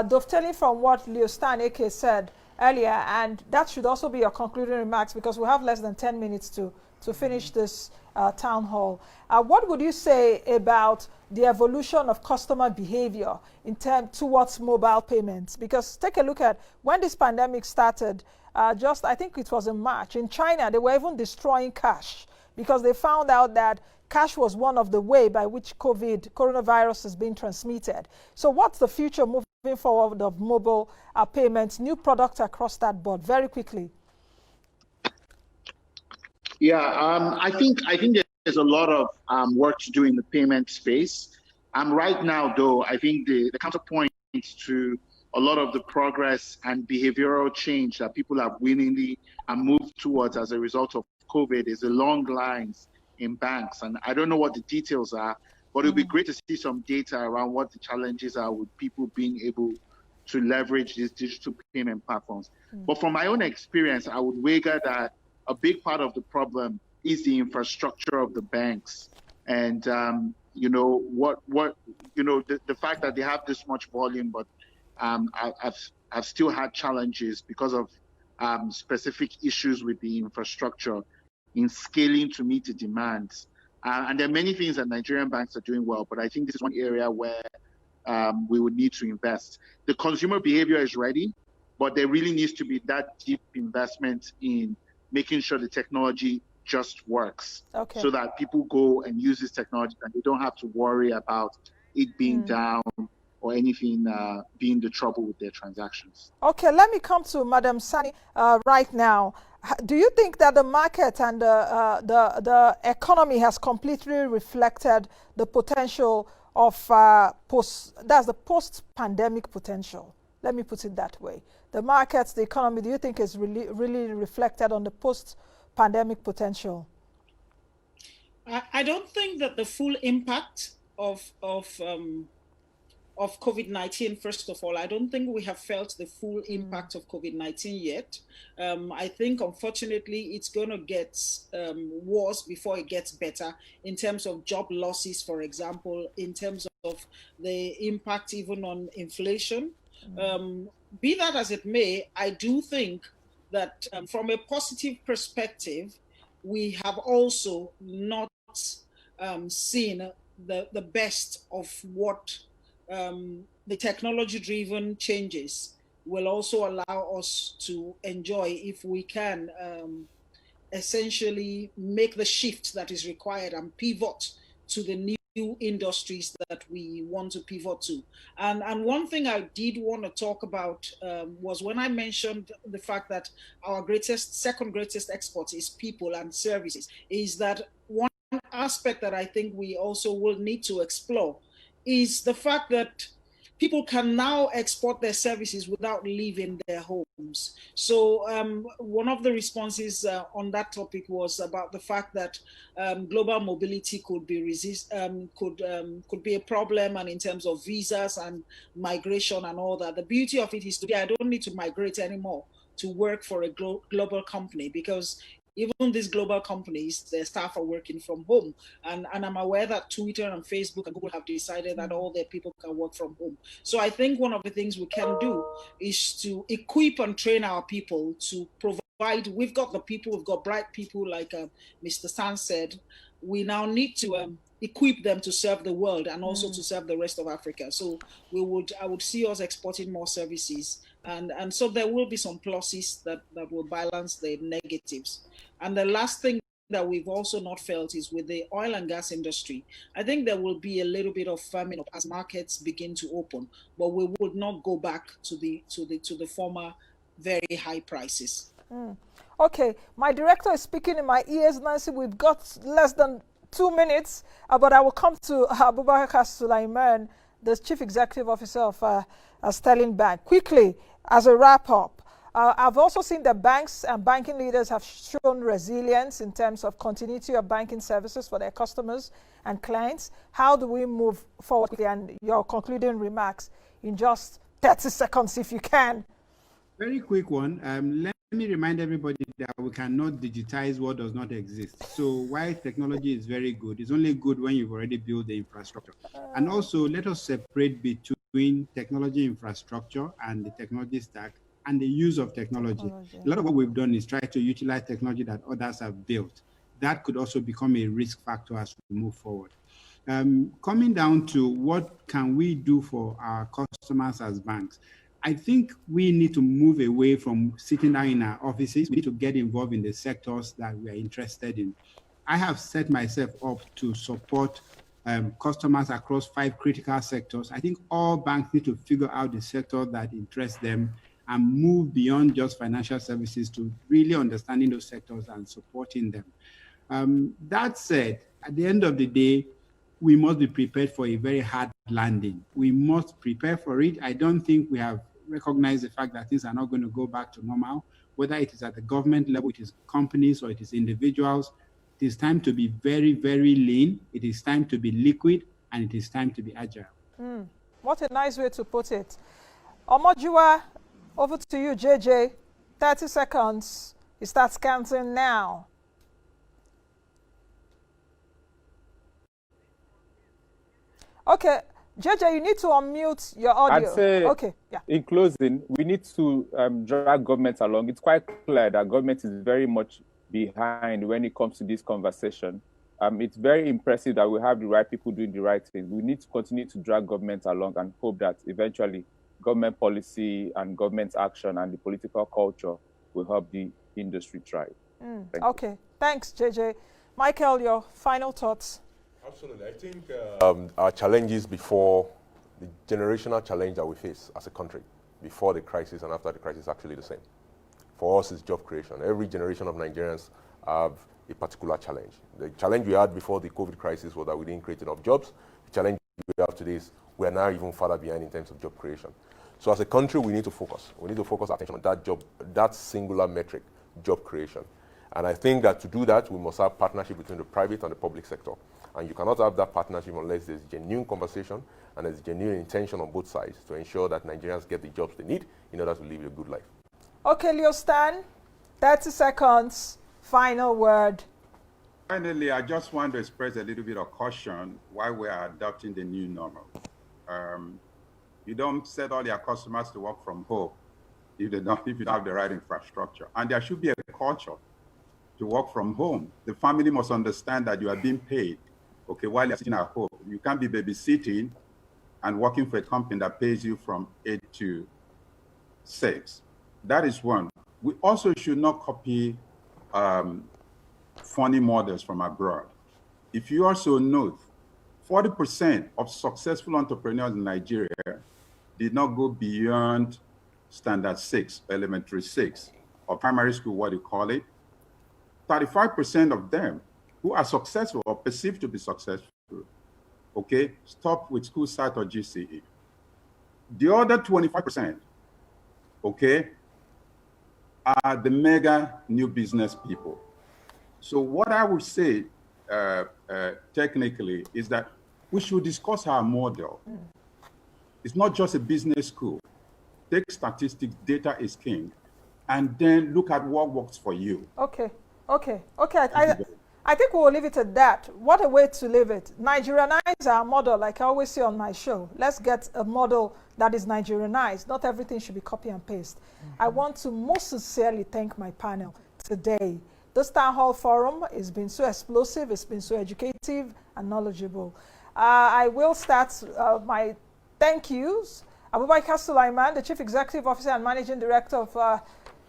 [SPEAKER 1] dovetailing from what Stan Ekeh said earlier, and that should also be your concluding remarks because we have less than 10 minutes to finish this town hall. What would you say about the evolution of customer behavior in terms towards mobile payments? Because take a look at when this pandemic started, I think it was in March. In China, they were even destroying cash because they found out that cash was one of the way by which coronavirus is being transmitted. So what's the future moving forward of mobile payments, new products across that board? Very quickly.
[SPEAKER 5] Yeah, I think there's a lot of work to do in the payment space. Right now, though, I think the counterpoint to a lot of the progress and behavioral change that people have willingly moved towards as a result of COVID is the long lines in banks. And I don't know what the details are, but it would be great to see some data around what the challenges are with people being able to leverage these digital payment platforms. But from my own experience, I would wager that a big part of the problem is the infrastructure of the banks. And, you know, the fact that they have this much volume, but I've still had challenges because of specific issues with the infrastructure in scaling to meet the demands. And there are many things that Nigerian banks are doing well, but I think this is one area where we would need to invest. The consumer behavior is ready, but there really needs to be that deep investment in making sure the technology just works, so that people go and use this technology and they don't have to worry about it being down or anything being the trouble with their transactions.
[SPEAKER 1] Okay, let me come to Madam Sanni right now. Do you think that the market and the economy has completely reflected the potential of the post-pandemic potential? Let me put it that way. The markets, the economy, do you think is really reflected on the post-pandemic potential?
[SPEAKER 4] I don't think that the full impact of COVID-19, first of all, I don't think we have felt the full impact of COVID-19 yet. I think, unfortunately, it's going to get worse before it gets better in terms of job losses, for example, in terms of the impact even on inflation. Be that as it may, I do think that from a positive perspective, we have also not seen the best of what the technology-driven changes will also allow us to enjoy if we can essentially make the shift that is required and pivot to the new industries that we want to pivot to. And one thing I did want to talk about was when I mentioned the fact that our second greatest export is people and services, is that one aspect that I think we also will need to explore is the fact that people can now export their services without leaving their homes. So one of the responses on that topic was about the fact that global mobility could be could be a problem, and in terms of visas and migration and all that. The beauty of it is today I don't need to migrate anymore to work for a global company, because even these global companies, their staff are working from home. And I'm aware that Twitter and Facebook and Google have decided that all their people can work from home. So I think one of the things we can do is to equip and train our people to provide. We've got the people, we've got bright people like Mr. Stan said. We now need to equip them to serve the world and also to serve the rest of Africa. So I would see us exporting more services. And so there will be some pluses that will balance the negatives. And the last thing that we've also not felt is with the oil and gas industry. I think there will be a little bit of firming up as markets begin to open, but we would not go back to the former very high prices.
[SPEAKER 1] Okay, my director is speaking in my ears, Nancy. We've got less than 2 minutes, but I will come to Abubakar Suleiman, the Chief Executive Officer of Sterling Bank. Quickly, as a wrap-up, I've also seen that banks and banking leaders have shown resilience in terms of continuity of banking services for their customers and clients. How do we move forward quickly? And your concluding remarks in just 30 seconds, if you can.
[SPEAKER 3] Very quick one. Let me remind everybody that we cannot digitize what does not exist. So while technology is very good, it's only good when you've already built the infrastructure. And also, let us separate between technology infrastructure and the technology stack and the use of technology. A lot of what we've done is try to utilize technology that others have built. That could also become a risk factor as we move forward. Coming down to what can we do for our customers as banks, I think we need to move away from sitting down in our offices. We need to get involved in the sectors that we are interested in. I have set myself up to support customers across 5 critical sectors. I think all banks need to figure out the sector that interests them and move beyond just financial services to really understanding those sectors and supporting them. That said, at the end of the day, we must be prepared for a very hard landing. We must prepare for it. I don't think we have recognized the fact that things are not going to go back to normal, whether it is at the government level, it is companies, or it is individuals. It is time to be very, very lean. It is time to be liquid, and it is time to be agile.
[SPEAKER 1] What a nice way to put it. Omojuwa, over to you, JJ. 30 seconds. It starts counting now. Okay, JJ, you need to unmute your audio.
[SPEAKER 6] I'd say,
[SPEAKER 1] okay, yeah.
[SPEAKER 6] In closing, we need to drag government along. It's quite clear that government is very much behind when it comes to this conversation. It's very impressive that we have the right people doing the right things. We need to continue to drag government along and hope that eventually government policy and government action and the political culture will help the industry thrive.
[SPEAKER 1] Okay, thanks, JJ. Michael, your final thoughts?
[SPEAKER 7] Absolutely. I think our challenges before, the generational challenge that we face as a country, before the crisis and after the crisis, is actually the same. For us, it's job creation. Every generation of Nigerians have a particular challenge. The challenge we had before the COVID crisis was that we didn't create enough jobs. The challenge we have today is we are now even further behind in terms of job creation. So as a country, we need to focus. We need to focus attention on that job, that singular metric, job creation. And I think that to do that, we must have partnership between the private and the public sector. And you cannot have that partnership unless there's genuine conversation and there's genuine intention on both sides to ensure that Nigerians get the jobs they need in order to live a good life.
[SPEAKER 1] Okay, Leo Stan, 30 seconds, final word.
[SPEAKER 2] Finally, I just want to express a little bit of caution while we are adopting the new normal. You don't set all your customers to work from home if you don't have the right infrastructure. And there should be a culture to work from home. The family must understand that you are being paid, okay, while you're sitting at home. You can't be babysitting and working for a company that pays you from 8 to 6. That is one. We also should not copy funny models from abroad. If you also note, 40% of successful entrepreneurs in Nigeria did not go beyond standard 6, elementary 6, or primary school, what you call it. 35% of them who are successful or perceived to be successful, okay, stop with school start or GCE. The other 25%, okay, are the mega new business people. So what I would say technically is that we should discuss our model. It's not just a business school. Take statistics, data is king, and then look at what works for you.
[SPEAKER 1] Okay. I think we'll leave it at that. What a way to leave it. Nigerianize our model, like I always say on my show. Let's get a model that is Nigerianized. Not everything should be copy and paste. I want to most sincerely thank my panel today. This Town Hall Forum has been so explosive, it's been so educative and knowledgeable. I will start my thank yous. Abubakar Suleiman, the Chief Executive Officer and Managing Director of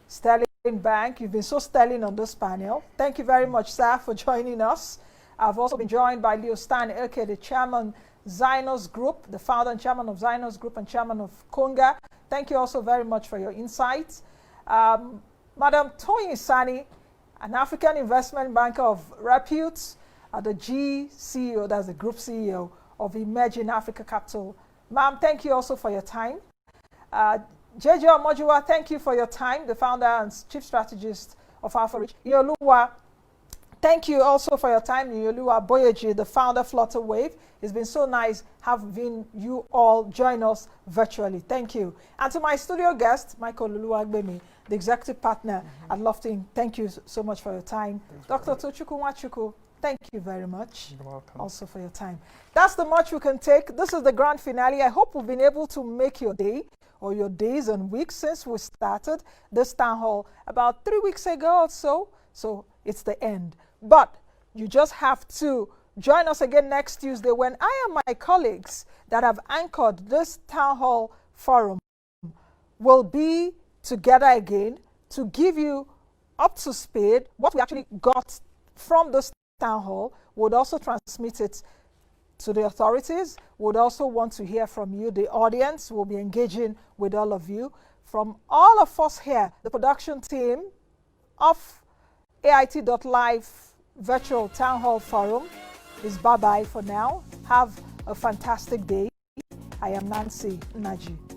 [SPEAKER 1] Sterling Bank. You've been so sterling on this panel. Thank you very much, sir, for joining us. I've also been joined by Stan Ekeh, the Chairman, Zainos Group, the founder and Chairman of Zainos Group and Chairman of Konga. Thank you also very much for your insights. Madam Toyin Sanni, an African investment banker of repute, the CEO, that's the Group CEO of Emerging Africa Capital. Ma'am, thank you also for your time. JJ Omojuwa, thank you for your time, the founder and chief strategist of Afroreach. Iyinoluwa, thank you also for your time. Iyinoluwa Aboyeji, the founder of Flutterwave. It's been so nice having you all join us virtually. Thank you. And to my studio guest, Michael Oluwagbemi, the executive partner at Lofting, thank you so much for your time. Dr. Tochukwu Nwachukwu, thank you very much.
[SPEAKER 9] You're welcome.
[SPEAKER 1] Also for your time. That's the much we can take. This is the grand finale. I hope we've been able to make your day or your days and weeks since we started this town hall about 3 weeks ago or so. So it's the end. But you just have to join us again next Tuesday when I and my colleagues that have anchored this town hall forum will be together again to give you up to speed what we actually got from this town hall. Would also transmit it to the authorities. Would also want to hear from you. The audience will be engaging with all of you. From all of us here, the production team of AIT.live Virtual Town Hall Forum is bye-bye for now. Have a fantastic day. I am Nnaji.